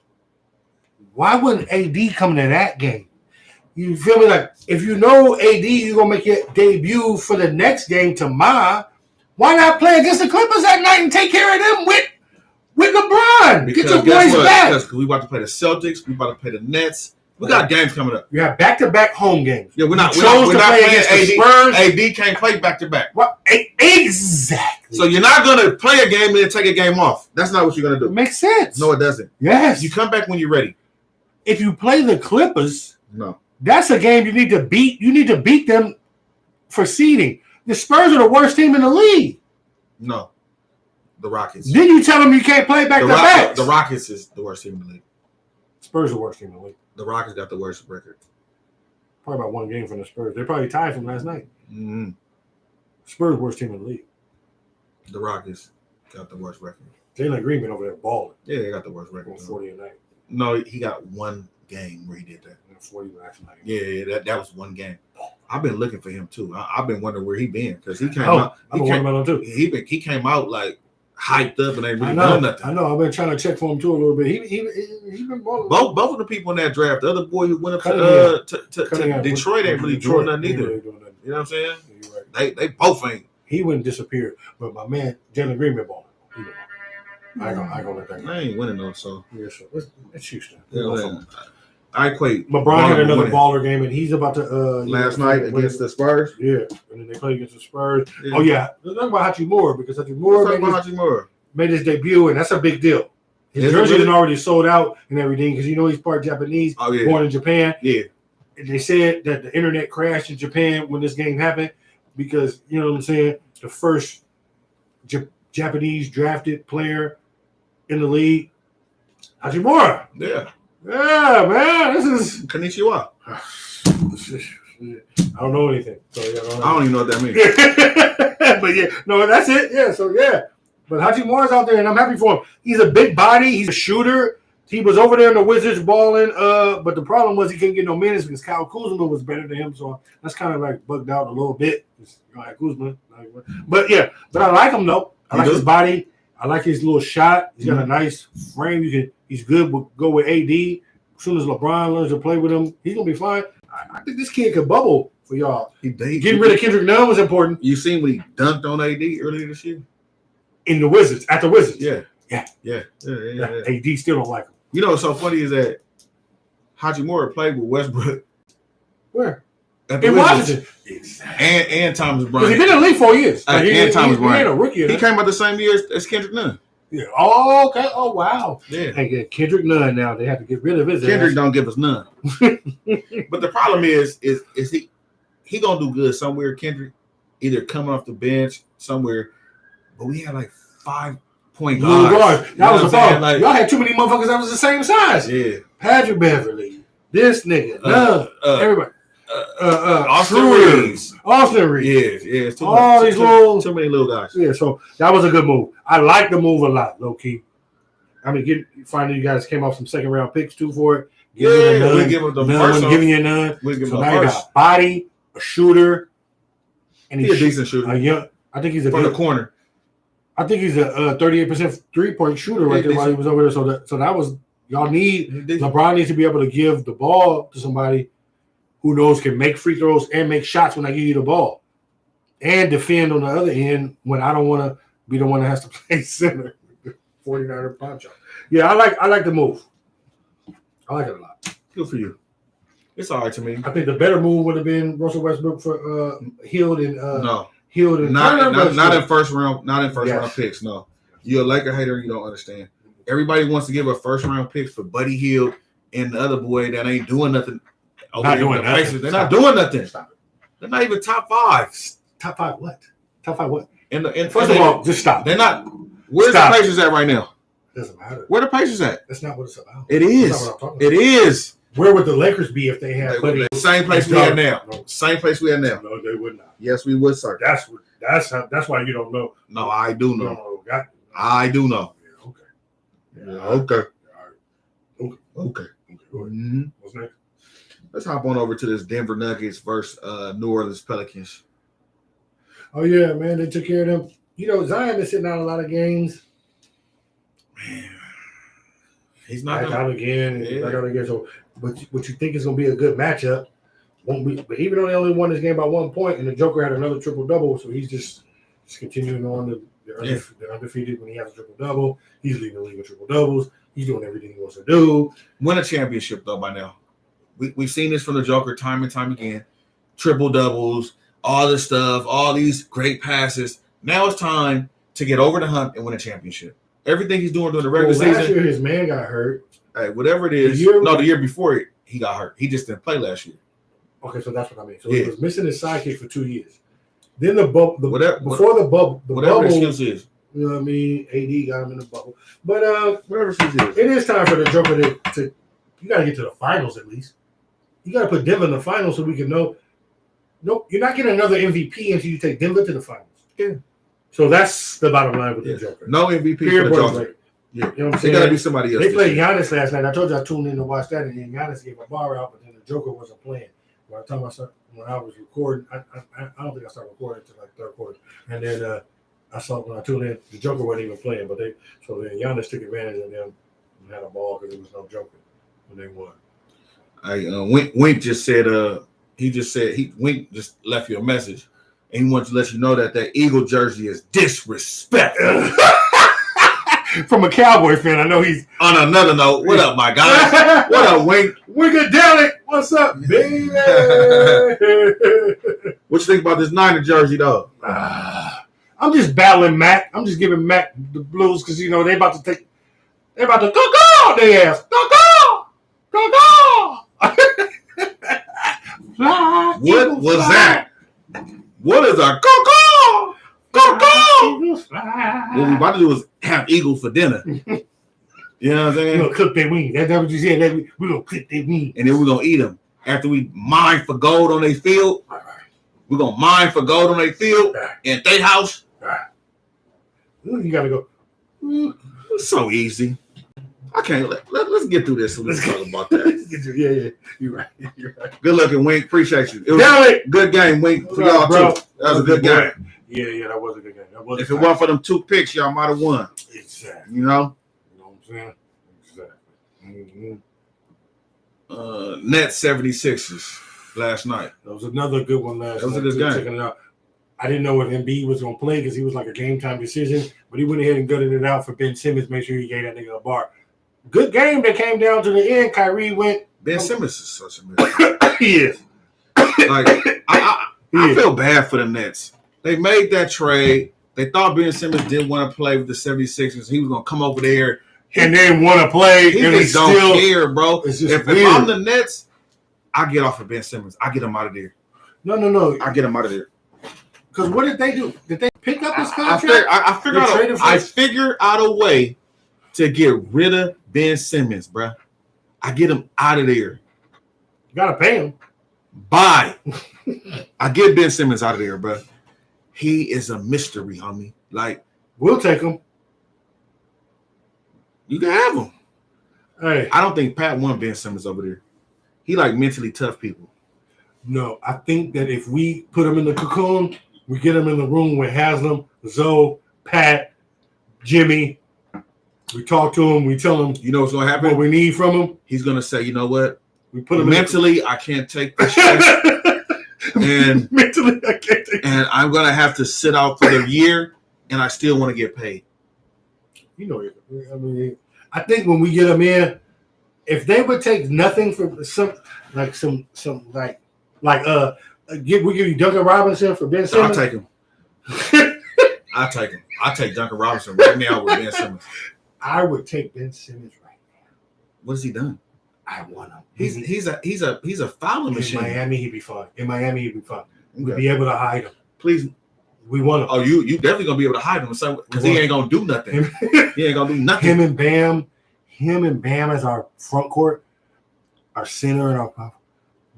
why wouldn't AD come to that game? You feel me? Like if you know AD, you're gonna make your debut for the next game tomorrow. Why not play against the Clippers that night and take care of them with LeBron? Get your boys back. Because we about to play the Celtics, we about to play the Nets. We got games coming up. You have back-to-back home games. Yeah, we're not playing playing against the Spurs. AD can't play back-to-back. What? Exactly. So you're not gonna play a game and then take a game off. That's not what you're gonna It do. makes sense. No, it doesn't. Yes. You come back when you're ready. If you play the Clippers, No. that's a game you need to beat. You need to beat them for seeding. The Spurs are the worst team in the league. No. The Rockets. Then you tell them you can't play back to back. The Rockets is the worst team in the league. Spurs are the worst team in the league. The Rockets got the worst record. Probably about one game from the Spurs. They probably tied from last night. Mm-hmm. Spurs worst team in the league. The Rockets got the worst record. Jalen Green been over there balling. Yeah, they got the worst record. 40 a night. No, he got one game where he did that. 40 last night. Yeah, that was one game. I've been looking for him too. I've been wondering where he been because he came Oh, out. I'm worried about him too. He came out like hyped up and ain't really I know. done nothing. I know. I've been trying to check for him too a little bit. He's been balling. Both of the people in that draft, the other boy who went up to Cunningham. Detroit ain't really doing nothing He ain't either. really doing nothing. You know what I'm saying? Yeah, you're right. They both ain't. He wouldn't disappear, but my man Jalen Green been balling. He been balling. I ain't gonna let that go. I ain't winning though, so Yeah, so it's Houston. yeah, man. I equate. LeBron had another winning. baller game, and he's about to Last night against the Spurs. Yeah, and then they play against the Spurs. Yeah. Oh yeah, let's talk about Hachimura because Hachimura made his debut, and that's a big deal. His Is it jersey really? had already sold out and everything because he's part Japanese, Oh yeah, born in Japan. yeah. And they said that the internet crashed in Japan when this game happened because you know what I'm saying. The first Japanese drafted player in the league, Hachimura. Yeah. Yeah, man, this is. Konnichiwa. I don't know anything. So, yeah, I don't even know what that means. but yeah, no, that's it. Yeah, so yeah. But Hachimura's out there, and I'm happy for him. He's a big body. He's a shooter. He was over there in the Wizards balling, but the problem was he couldn't get no minutes because Kyle Kuzma was better than him. So that's kind of like bugged out a little bit. Kuzma. But yeah, but I like him though. I like his body. I like his little shot. He's got a nice frame. He's good. Go with AD. As soon as LeBron learns to play with him, he's gonna be fine. I think this kid could bubble for y'all. Getting Rid of Kendrick Nunn was important. You seen when he dunked on AD earlier this year? In the Wizards, at the Wizards. Yeah. AD still don't like him. You know what's so funny is that Hachimura played with Westbrook. Where? At the In Wizards. Washington. And Thomas Because Bryant. he's been in the league 4 years. And Thomas Bryant. He ain't a rookie. He came out the same year as Kendrick Nunn. Yeah. Oh, okay. Oh, wow. Yeah. Hey, Kendrick Nunn now. They have to get rid of his Kendrick ass. don't give us none. But the problem is he gonna do good somewhere, Kendrick, either coming off the bench somewhere. But we had like 5 point guards. That was the problem. Like, y'all had too many motherfuckers that was the same size. Yeah. Patrick Beverly, this nigga, everybody. Austin Reeves. Yeah, it's too many little guys. Yeah, so that was a good move. I like the move a lot, low key. I mean, finally you guys came off some second round picks too for it. We give him the first. Giving you none. We give him so the now you first. got a body, a shooter, and He's a decent shooter. I think he's a from the corner. I think he's a 38% 3-point shooter right there while he was over there. So that was y'all need LeBron needs to be able to give the ball to somebody who knows can make free throws and make shots when I give you the ball, and defend on the other end when I don't want to be the one that has to play center. 49er poncho. Yeah, I like the move. I like it a lot. Good for you. It's all right to me. I think the better move would have been Russell Westbrook for Hield and Hield and not in first round round picks. No, you're a Laker hater and you don't understand. Everybody wants to give a first round pick for Buddy Hield and the other boy that ain't doing nothing. They're not doing nothing. Stop it. They're not even top 5. Top 5 what? Top 5 what? First of all, just stop. They're not. Where's the Pacers at right now? Doesn't matter. Where the Pacers at? That's not what it's about. It is. That's not what I'm talking about. It is. Where would the Lakers be if they had Buddy? The same place we are now. No. Same place we are now. No, they would not. Yes, we would, sir. That's why you don't know. No, I do know. No, I do know. Yeah, okay. Okay. Mm-hmm. What's next? Let's hop on over to this Denver Nuggets versus New Orleans Pelicans. Oh yeah, man, they took care of them. You know, Zion been sitting out a lot of games. Man, he's not back out again. So, but what you think is going to be a good matchup won't be. But even though they only won this game by 1 point, and the Joker had another triple double, so he's just continuing on. They're undefeated when he has a triple double. He's leading the league with triple doubles. He's doing everything he wants to do. Win a championship though by now. We've seen this from the Joker time and time again. Triple doubles, all this stuff, all these great passes. Now it's time to get over the hump and win a championship. Everything he's doing during the regular season. Last year, his man got hurt. Hey, whatever it is. The year before he got hurt. He just didn't play last year. Okay, so that's what I mean. So he was missing his sidekick for 2 years. Then the bubble, before the bubble, whatever the excuse is. You know what I mean? AD got him in the bubble. But whatever excuse is. It is time for the Joker to you got to get to the finals at least. You got to put Denver in the finals so we can know. Nope, you're not getting another MVP until you take Denver to the finals. Yeah. So that's the bottom line with the Joker. No MVP for the Joker. Yeah. You know what I'm saying? It got to be somebody else. They played Giannis last night. I told you I tuned in to watch that, and then Giannis gave a bar out, but then the Joker wasn't playing. By the time when I was recording, I don't think I started recording until like third quarter. And then I saw when I tuned in, the Joker wasn't even playing. But then Giannis took advantage of them and had a ball because there was no Joker when they won. Wink just said Wink just left you a message, and he wants to let you know that Eagle jersey is disrespect. From a Cowboy fan, I know he's on another note. What up, my guy? What up, Wink? Winkadelic. What's up, baby? What you think about this Niner jersey, though? I'm just battling Mac. I'm just giving Mac the blues because you know they're about to go their ass. Go. Fly, what was fly. that? What is a go? What we about to do is have eagles for dinner. You know what I'm saying? We're gonna cook their wings. That's what you said. We're gonna cook their wings. And then we're gonna eat them. After we mine for gold on their field, we're gonna mine for gold on their field in their house. You gotta go. It's so easy. I can't let's get through this so let's talk about that. Yeah. You're right. Good looking, Wink. Appreciate you. It was a good game, Wink, for y'all bro. too. That was a good game. Yeah, that was a good game. If it weren't for them 2 picks, y'all might have won. Exactly. You know? You know what I'm saying? Exactly. Mm-hmm. Nets 76ers. last night. That was another good one last night. That was a good game. Checking it out. I didn't know if Embiid was going to play because he was like a game time decision, but he went ahead and gutted it out for Ben Simmons. Make sure he gave that nigga a bar. Good game that came down to the end. Kyrie went. Ben Simmons is such a mystery. He is. Like I feel bad for the Nets. They made that trade. They thought Ben Simmons didn't want to play with the 76ers. He was going to come over there and then want to play. He and just don't still, care, bro. It's just if I'm the Nets, I get off of Ben Simmons. I get him out of there. No. I get him out of there. Because what did they do? Did they pick up his contract? I figured out a way to get rid of Ben Simmons, bro. I get him out of there. You gotta pay him. Bye. I get Ben Simmons out of there, bro. He is a mystery, homie. Like, we'll take him. You can have him. Hey, I don't think Pat wants Ben Simmons over there. He like mentally tough people. No, I think that if we put him in the cocoon, we get him in the room with Haslam, Zoe, Pat, Jimmy. We talk to him. We tell him, you know what's gonna happen. What we need from him. He's gonna say, you know what? We put him mentally. I can't take this stress, and mentally, I can't take. And I'm gonna have to sit out for the year, and I still want to get paid. You know, I mean, I think when we get him in, if they would take nothing for we give you Duncan Robinson for Ben Simmons. I'll take him. I'll take him. I'll take Duncan Robinson right now with Ben Simmons. I would take Ben Simmons right now. What has he done? I want him. He's a fouling machine. In Miami, he'd be fun. We'd be able to hide him. Please. We want him. Oh, you definitely gonna be able to hide him because he ain't gonna do nothing. He ain't gonna do nothing. Him and Bam as our front court, our center and our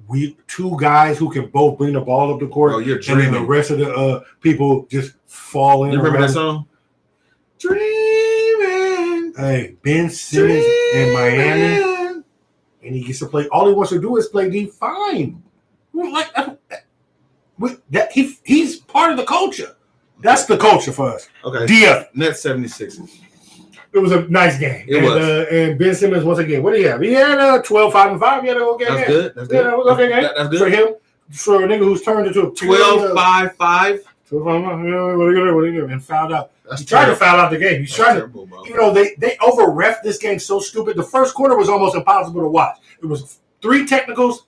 we two guys who can both bring the ball up the court. Oh, you're and dreaming. then the rest of the people just fall in. You remember that song? Dreaming. Hey, Ben Simmons in Miami, and he gets to play. All he wants to do is play D. Fine. He's part of the culture. That's the culture for us. Okay. Dia. Net 76ers. It was a nice game. It was. And Ben Simmons, once again, what did he have? He had 12, 5, and 5. He had a okay game. That's good. That's good. That's good. For him, for a nigga who's turned into a 12, 5, 5. 12, 5, 5. What are you doing? And fouled out. He tried to foul out the game. He's trying to. You know, they over-ref this game so stupid. The first quarter was almost impossible to watch. It was 3 technicals,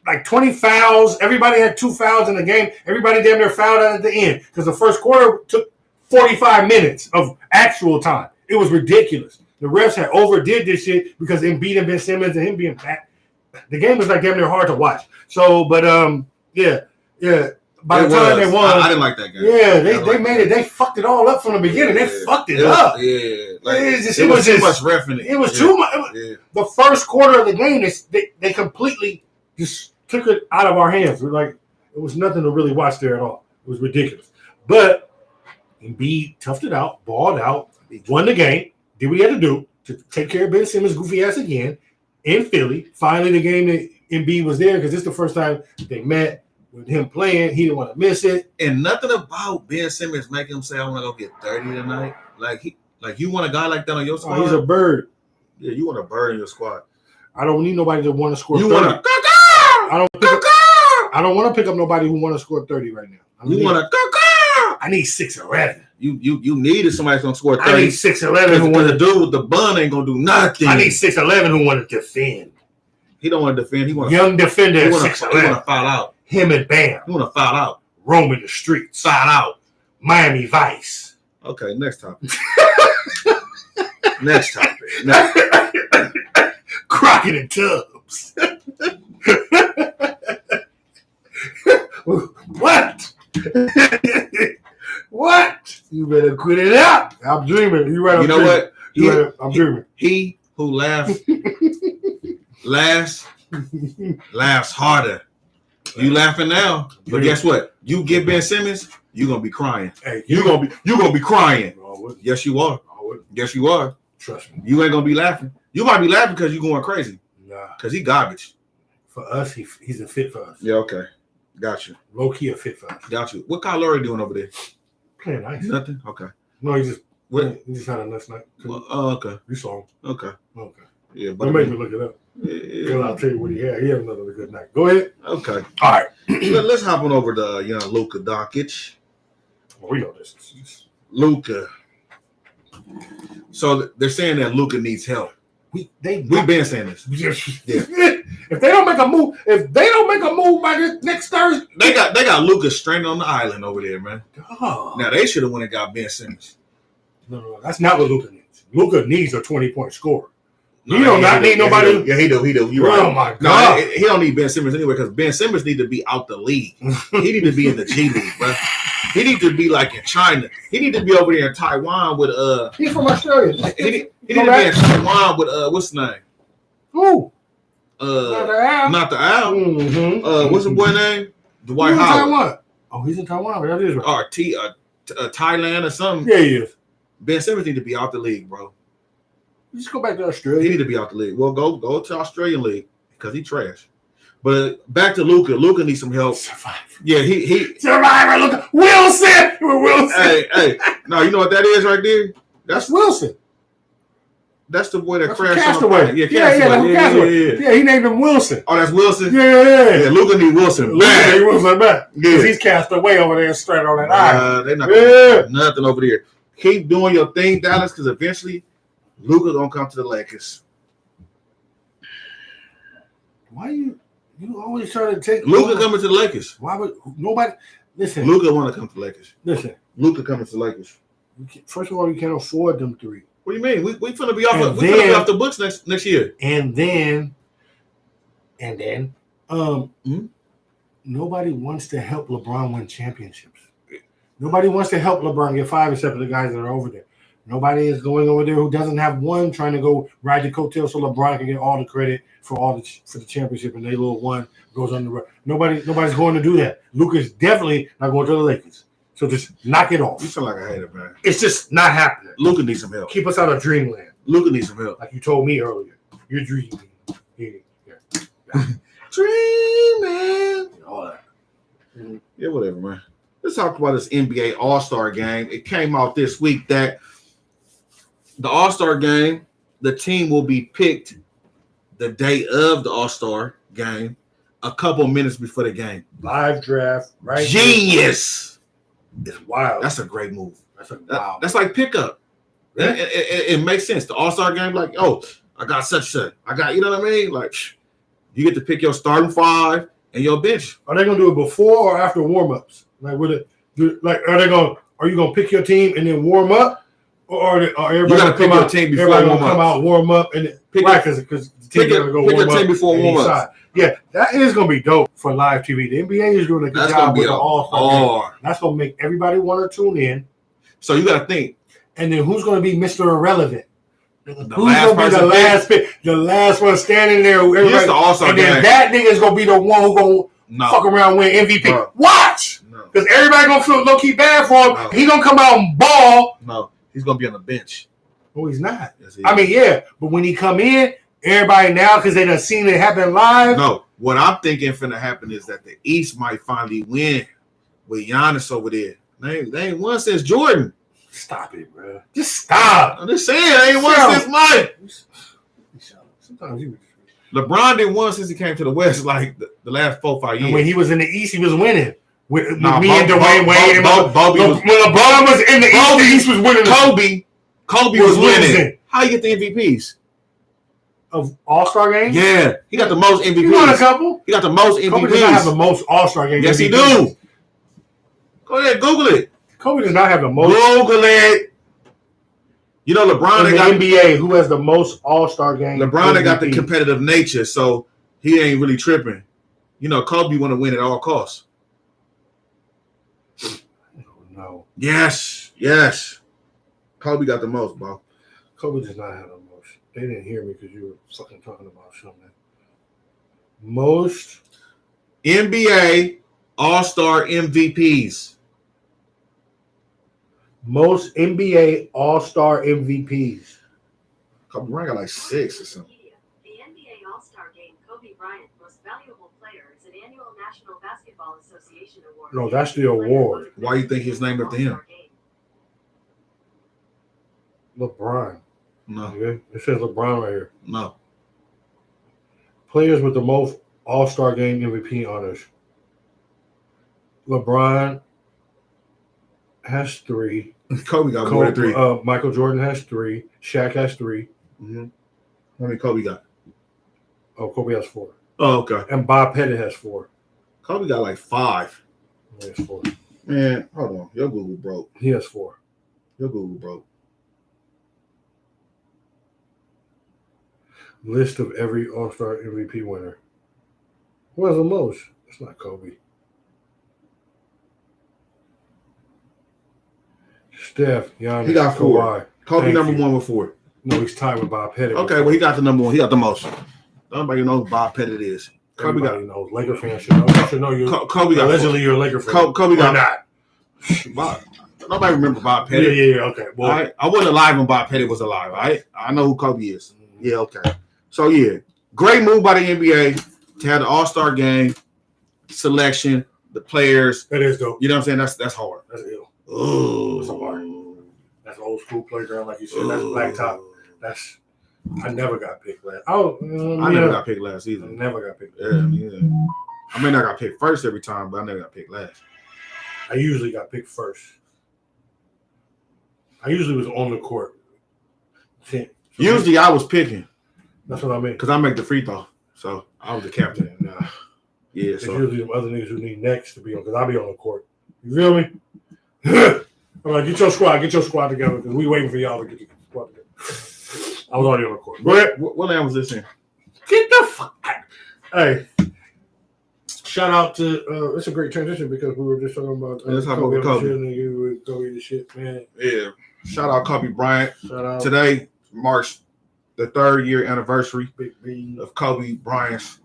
like 20 fouls. Everybody had 2 fouls in the game. Everybody damn near fouled out at the end because the first quarter took 45 minutes of actual time. It was ridiculous. The refs had overdid this shit because Embiid and Ben Simmons and him being back. The game was like damn near hard to watch. So, but yeah. By the time they won, I didn't like that game. Yeah, they made it. They fucked it all up from the beginning. They fucked it up. Yeah, like, it was too much ref in it. It was too much. The first quarter of the game, they completely just took it out of our hands. Like it was nothing to really watch there at all. It was ridiculous. But Embiid toughed it out, balled out. Won the game, did what he had to do to take care of Ben Simmons' goofy ass again in Philly. Finally, the game that Embiid was there because this is the first time they met with him playing. He didn't want to miss it. And nothing about Ben Simmons making him say, I want to go get 30 tonight. Like you want a guy like that on your squad? Oh, he's a bird. Yeah, you want a bird in your squad. I don't need nobody that want to score 30. Want a I don't want to pick up nobody who want to score 30 right now. I need 6'11". You needed somebody that's gonna score 30. I need 6'11" who want to do with the bun ain't gonna do nothing. I need 6'11" who want to defend. He don't want to defend. He want young defender. He want to foul out. Him and Bam. He want to foul out. Roaming the streets. Foul out. Miami Vice. Okay, next topic. Next topic. Crockett and Tubbs. What? What? You better quit it out. I'm dreaming. You right? You know what? I'm dreaming. He who laughs laughs harder. You laughing now, but guess what? You get Ben Simmons, you gonna be crying. Hey, you gonna be crying. No, yes, you are. Yes, you are. Trust me. You ain't gonna be laughing. You might be laughing because you going crazy. Nah. Because he garbage. For us, he's a fit for us. Yeah. Okay. Got you. Low key a fit for us. Got you. What Kyle Lowry doing over there? Playing nice. Nothing. Okay. No, he just had a nice night. Well, okay. You saw him. Okay. Yeah, Don't make me look it up. Because I'll tell you what he had. He had another good night. Go ahead. Okay. All right. Let's hop on over to Luka Doncic. Well, we know this. Luka. So they're saying that Luka needs help. We've been saying this. Yeah. If they don't make a move, by this next Thursday, they got Luka stranded on the island over there, man. Oh. Now they should have went and got Ben Simmons. No, that's not what Luka needs. Luka needs a 20-point scorer. He don't need nobody. Yeah, he do. You're right. Oh my God. No, he don't need Ben Simmons anyway because Ben Simmons need to be out the league. He need to be in the G League, bro. He need to be like in China. He need to be over there in Taiwan with He's from Australia. He need to be in Taiwan with what's his name? Who? Not the Owl. Mm-hmm. What's the boy name? Dwight Howard. Taiwan. Oh, he's in Taiwan. That is right. Or Thailand or something. Yeah, he is. Ben Simmons need to be out the league, bro. Just go back to He Australia. need to be out the league. Well, go to Australian league because he trash. But back to Luka. Luka needs some help. Survivor. Yeah, he Survivor. Luka. Wilson. Hey. No, you know what that is right there? That's Wilson. That's the boy that That's crashed Castaway. on the Castaway. Castaway. Yeah, he named him Wilson. Oh, that's Wilson? Yeah. Luka need Wilson Luka back. need Wilson back. Yeah. Because he's cast away over there straight on that island. They're not gonna do nothing over there. Keep doing your thing, Dallas, because eventually Luka gonna come to the Lakers. Why you always trying to take Luka coming to the Lakers. Why would nobody listen? Luka want to come to the Lakers. Listen. Luka coming to the Lakers. First of all, you can't afford them three. What do you mean? We finna be off. We finna be off the books next year. And then, nobody wants to help LeBron win championships. Nobody wants to help LeBron get 5 except for the guys that are over there. Nobody is going over there who doesn't have one trying to go ride the coattails so LeBron can get all the credit for the championship and they little one goes on the road. Nobody's going to do that. Luka's definitely not going to the Lakers. So just knock it off. You sound like a hater, man. It's just not happening. Luka needs some help. Keep us out of dreamland. Luka needs some help. Like you told me earlier. You're dreaming. Yeah. Dreaming. All that. Mm-hmm. Yeah, whatever, man. Let's talk about this NBA All-Star game. It came out this week that the All-Star game, the team will be picked the day of the All-Star game, a couple minutes before the game. Live draft, right? Genius. It's wild. That's a great move. Wow. That's like pickup. Yeah. It makes sense. The All-Star game, like, oh, I got such. I got, you know what I mean? Like, you get to pick your starting 5 and your bench. Are they gonna do it before or after warm-ups? Like, are you gonna pick your team and then warm up, or everybody you gotta pick your team before everybody warm gonna come out, warm up, and pick because the team gonna go warm up before warm up. Yeah, that is gonna be dope for live TV. The NBA is doing a good job with the All-Star. That's gonna make everybody want to tune in. So you gotta think. And then who's gonna be Mr. Irrelevant? Who's gonna be the last pick? The last one standing there. Here's the All-Star and game. then that nigga is gonna be the one who gonna fuck around win MVP. Bro. Watch, because everybody gonna feel low key bad for him. No. He gonna come out and ball. No, he's gonna be on the bench. Oh, he's not. Yes, he I mean, yeah, but when he come in, everybody now because they done seen it happen live. No, what I'm thinking finna happen is that the East might finally win with Giannis over there. They ain't won since Jordan. Stop it, bro. Just stop. I'm just saying, they ain't won since Mike. Sometimes he was. LeBron didn't win since he came to the West, like the last 4-5 years. And when he was in the East, he was winning. With me and Dwayne Wade. When LeBron was in the East was winning. Kobe was winning. How you get the MVPs? Of All-Star games? Yeah. He got the most MVPs. He won a couple. He got the most MVPs. Kobe does not have the most All-Star games. Yes, he do. Go ahead, Google it. Kobe does not have the most. Google it. You know, LeBron in the NBA, who has the most All-Star games? LeBron got the competitive nature, so he ain't really tripping. You know, Kobe want to win at all costs. No. Yes. Kobe got the most, bro. Kobe does not have the most. They didn't hear me because you were fucking talking about something. Most NBA All-Star MVPs. Most NBA All-Star MVPs. Kobe Bryant got like 6 or something. The NBA All-Star Game, Kobe Bryant, Most Valuable Player, is an annual National Basketball Association award. No, that's the award. Why you think his name after him? LeBron. No. Okay. It says LeBron right here. No. Players with the most All-Star Game MVP honors. LeBron has 3. Kobe got more than 3. Michael Jordan has 3. Shaq has 3. Mm-hmm. How many Kobe got? Oh, Kobe has 4. Oh, okay. And Bob Pettit has 4. Kobe got like 5. He has 4. Man, hold on. Your Google broke. He has 4. Your Google broke. List of every All-Star MVP winner. Who has the most? It's not Kobe. Steph, Giannis, He got 4. Kawhi. Kobe Thank number you. 1 with 4. No, he's tied with Bob Pettit. Okay, well, he got the number 1. He got the most. Nobody knows who Bob Pettit is. Kobe Everybody got. knows. Laker fans should know. You should know you. Kobe got. Allegedly, you're a Laker fan. Kobe got. not. Bob, nobody remember Bob Yeah, Pettit. yeah, yeah. Okay. Well, All right? I wasn't alive when Bob Pettit was alive. All right? I know who Kobe is. Yeah, okay. So, yeah. Great move by the NBA to have the All-Star game, selection, the players. that is dope. You know what I'm saying? That's hard. That's ill. Oh. That's hard. That's old school playground, like you said. That's blacktop. That's. I never got picked last. Oh, I never got picked last I either. never got picked. Yeah. I mean, I got picked first every time, but I never got picked last. I usually got picked first. I usually was on the court. Usually I was picking That's what I mean. because I make the free throw. So I was the captain. Nah. Yeah, It's so usually them other niggas who need next to be on, because I'll be on the court. You feel me? I'm like, get your squad together, because we waiting for y'all to get your squad together. I was already on the court. Go ahead. what land was this in? Get the fuck out. Hey. Shout out to, it's a great transition because we were just talking about Let's talk about Kobe. Kobe the shit, man. Yeah. Shout out Kobe Bryant. Shout out Today marks the 3rd year anniversary Big B. of Kobe Bryant's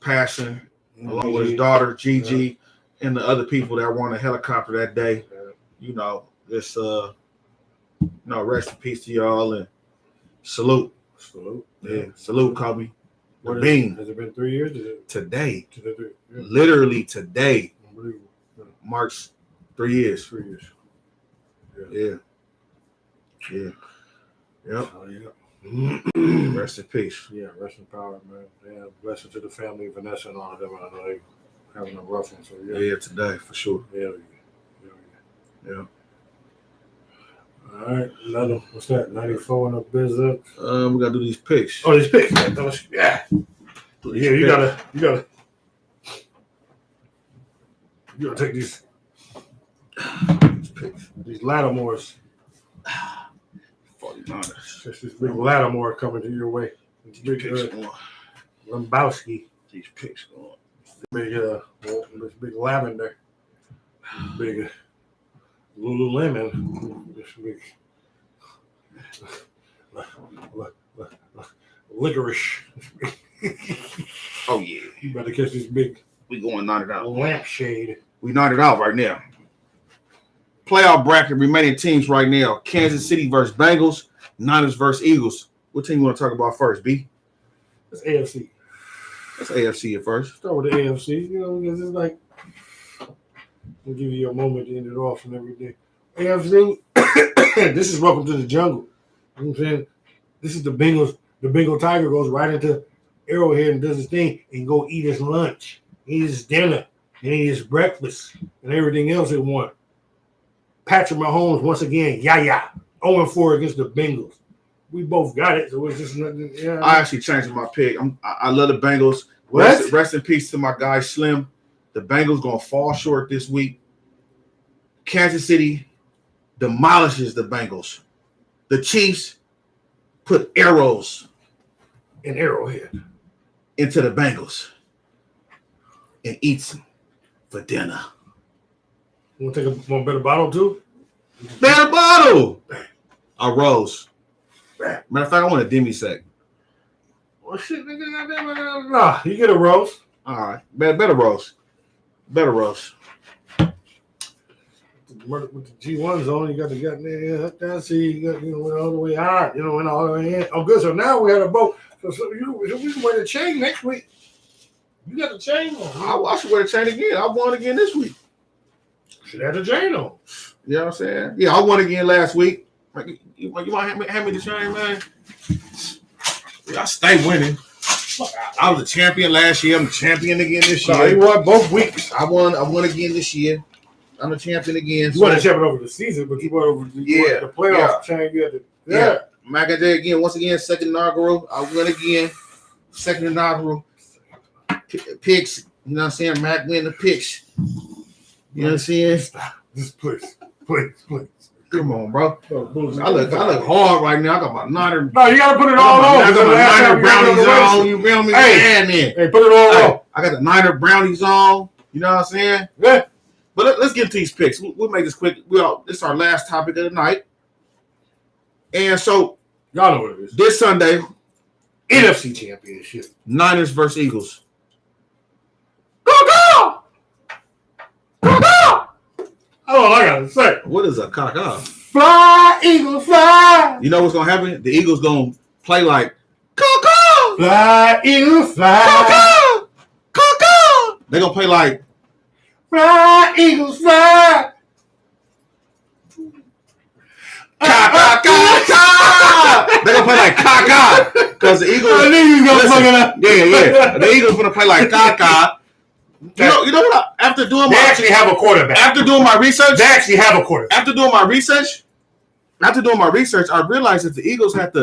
passing, along with his Gigi. daughter Gigi and the other people that were on the helicopter that day. You know, it's rest in peace to y'all and salute. Salute. Yeah, salute Kobe. What is- Bean. Has it been 3 years? Today, Yeah. literally today, Unbelievable. marks 3 years. 3 years. Yeah. Yeah. Yep. Oh, yeah. Rest in peace. Yeah, rest in power, man. Yeah, blessing to the family, Vanessa and all of them. I know they having a rough one, so yeah. Yeah, today for sure. Yeah. Yeah. All right, another. What's that? 94 in the business. We gotta do these picks. Oh, these picks. Yeah. Yeah, you gotta take these picks. These Lattimores. 49ers. Just this big Lattimore coming to your way. This These picks big going. Lembowski. These picks going. Big this big lavender. Big Lululemon. This big licorice. Oh yeah. You better catch this big We going 90 out. lampshade. We 90 out right now. Playoff bracket remaining teams right now. Kansas City versus Bengals. Niners versus Eagles. What team you want to talk about first, B? It's AFC. Let's AFC at first. Start with the AFC. You know, because it's like we'll give you a moment to end it off and everything. AFC. This is welcome to the jungle. You know what I'm saying? This is the Bengals. The Bengal Tiger goes right into Arrowhead and does his thing and go eat his lunch, eat his dinner, and eat his breakfast and everything else they want. Patrick Mahomes once again, 0-4 against the Bengals. We both got it, so it's just nothing. Yeah, I actually changed my pick. I love the Bengals. What? Rest in peace to my guy Slim. The Bengals gonna fall short this week. Kansas City demolishes the Bengals. The Chiefs put arrows an Arrowhead. into the Bengals and eats them for dinner. You want to take one better bottle too? Better bottle. A rose. Matter of fact, I want a demi-sec. Well, shit, nigga, nah, you get a rose. All right. Better rose. Better rose. With the G1s on, you got the goddamn down. See, you got went all the way out. Went all the way in. Oh, good. So now we had a boat. So we can wear the chain next week. You got the chain on. I should wear the chain again. I won again this week. Should have the chain on. You know what I'm saying? Yeah, I won again last week. You might hand me the chain, man. Yeah, I stay winning. I was a champion last year. I'm a champion again this No, year. he won both weeks. I won again this year. I'm a champion again. You won the champion over the season, but you won over the playoff chain. You had to, Yeah. Mac and J again, once again, second inaugural. I win again. Second inaugural. Picks. You know what I'm saying? Mac win the picks. You know what I'm saying? Just please. Come on, bro. Oh, I look hard right now. I got my Niner. No, you gotta put it all on. I got my Niner brownies on. on. You feel me? Hey. Man. Hey, put it all on. I got the Niner brownies on. You know what I'm saying? Yeah. But let's get to these picks. We'll make this quick. This is our last topic of the night. And so Y'all know what it is. this Sunday, NFC Championship. Niners versus Eagles. Go! Oh, I gotta say. What is a caca? Fly, Eagles, fly. You know what's gonna happen? The Eagles gonna play like caca, Fly, Eagles, fly. caca, caca. They gonna play like Fly, Eagles, fly. caca, caca. They gonna play like caca because the Eagles. I knew you was gonna Listen, fuck it up. Yeah. The Eagles gonna play like caca. You know what? After doing They actually have a quarterback. after doing my research, They actually have a quarterback. after doing my research, I realized that the Eagles had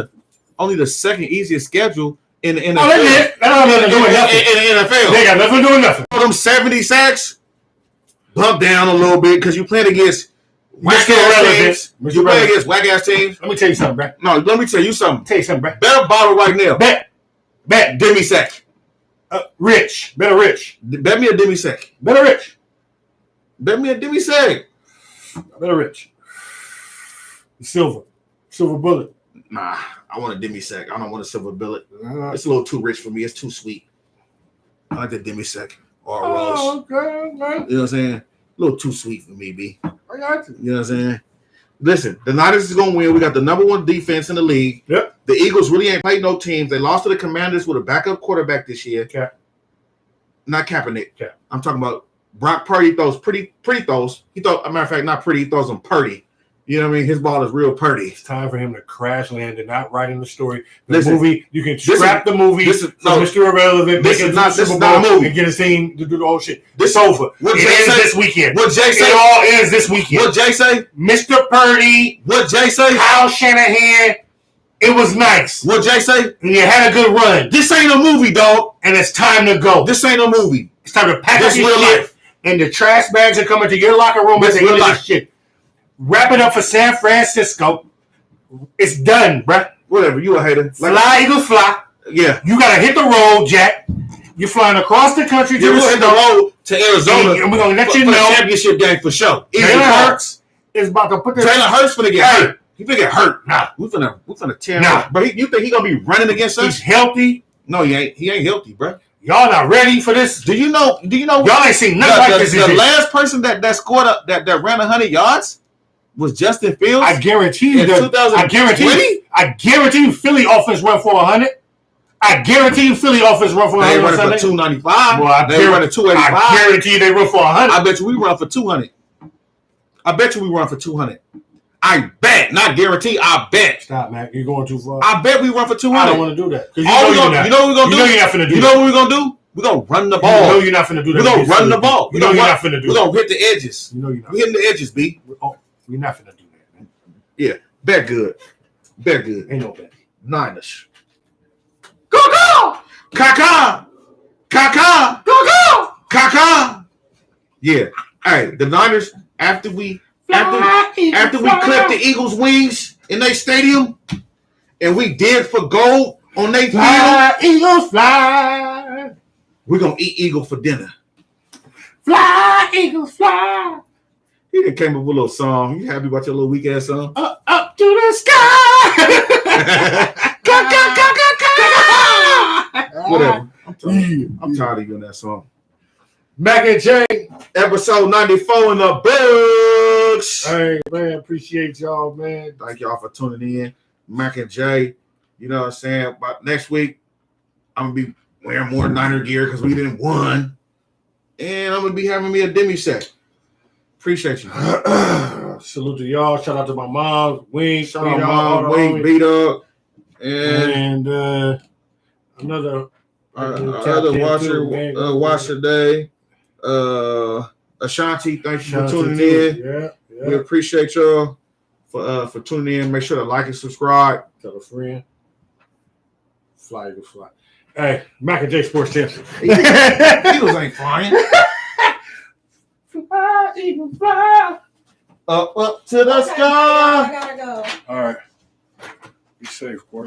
only the second easiest schedule in the NFL. Oh, that's it. That don't have nothing to do with nothing. In the NFL. They got nothing to do with nothing. Them 70 sacks, bump down a little bit because you playing against whack Mr. ass Relevant. teams. Mr. You play Relevant. against whack ass teams. Let me tell you something, bro. No, let me tell you something. Tell you something, bro. Better bottle right now. Bet. Demi sack. Rich. Better rich. Bet me a demi sack. Better rich. Bet me a demi sack. Better rich. Silver bullet. Nah, I want a demi sack. I don't want a silver billet. It's a little too rich for me. It's too sweet. I like the demi sack or a rose. Okay, man. You know what I'm saying? A little too sweet for me, B. I got you. You know what I'm saying? Listen, the Niners is going to win. We got the number one defense in the league. Yep. The Eagles really ain't played no teams. They lost to the Commanders with a backup quarterback this year. Cap. Not Kaepernick. Cap. I'm talking about Brock Purdy throws pretty throws. He throws, a matter of fact, not pretty. He throws them purdy. You know what I mean? His ball is real purdy. It's time for him to crash land and not writing the story. The Listen, movie, you can scrap the movie this is- for no, Mr. Irrelevant, this make it is not- to the this Super is not a Bowl, movie. and get his team to do the whole shit. This- It's over. what It Jay ends say- this weekend. What Jay It say? all ends this weekend. What Jay say? Mr. Purdy, What Jay say? Kyle Shanahan, it was nice. What Jay say? And you had a good run. This ain't a movie, dog. And it's time to go. This ain't a movie. It's time to pack up This your real shit. life. And the trash bags are coming to your locker room This at the end real of life. this shit. Wrap it up for San Francisco. It's done, bruh. Whatever. You a hater. Fly, Eagles, fly. Yeah. You gotta hit the road, Jack. You're flying across the country to You the hit the snow. road to Arizona. And we're gonna let for you the know championship game for sure. Easy Jalen call. Hurts is about to put this. Jalen Hurts finna get Hey. hurt. He finna get hurt. Nah. We finna tear him Nah. up. But you think he gonna be running against He's us? healthy. No, he ain't. He ain't healthy, bro. Y'all not ready for this. Do you know? Y'all ain't seen nothing like this. The last person that scored that ran 100 yards was Justin Fields. I guarantee you In that. 2020? I guarantee you Philly offense run for 100. I guarantee you Philly offense run for They 100 on running Sunday. for 295. Well, They running 285. I guarantee you they run for 100. I bet you we run for 200. I bet you we run for 200. I bet, not guarantee. I bet. Stop, man. You're going too far. I bet we run for 200. I don't want to do that. 'Cause you All know we you're gonna, not. you know what we're gonna You do? know you're not finna do You that. know what we're gonna do? We're gonna run the You ball. know you're not finna do that. We're gonna run the ball. You know you're not finna do We're that. gonna hit the edges. You know you're not. We hitting the edges, B. You're not finna do that, man. Bet good. Bet good. Ain't no bet. Niners. Go go! Kaka! Kaka! Go go! Kaka! Yeah. Hey, the Niners, after we clipped the Eagles' wings in their stadium and we did for gold on their field, Fly, Eagles, fly. we're gonna eat eagle for dinner. Fly, Eagles, fly. He done came up with a little song. You happy about your little weak ass song? Up to the sky. Whatever. I'm tired of you in that song. Mac and Jay. Episode 94 in the books. Hey, man, appreciate y'all, man. Thank y'all for tuning in. Mac and Jay, you know what I'm saying? But next week, I'm going to be wearing more Niner gear because we didn't win. And I'm going to be having me a demi set. Appreciate you. Salute to y'all. Shout out to my mom, Wing. Shout out Mom, Wing, B-Dog. And another Our other watcher day. Ashanti, thank you for tuning in. Yeah. We appreciate y'all for tuning in. Make sure to like and subscribe. Tell a friend. Fly, Eagles, fly. Hey, Mac and J Sports Champion. Eagles ain't flying. Fly, Eagles, fly. Up to the sky. I gotta go. All right. Be safe, boy.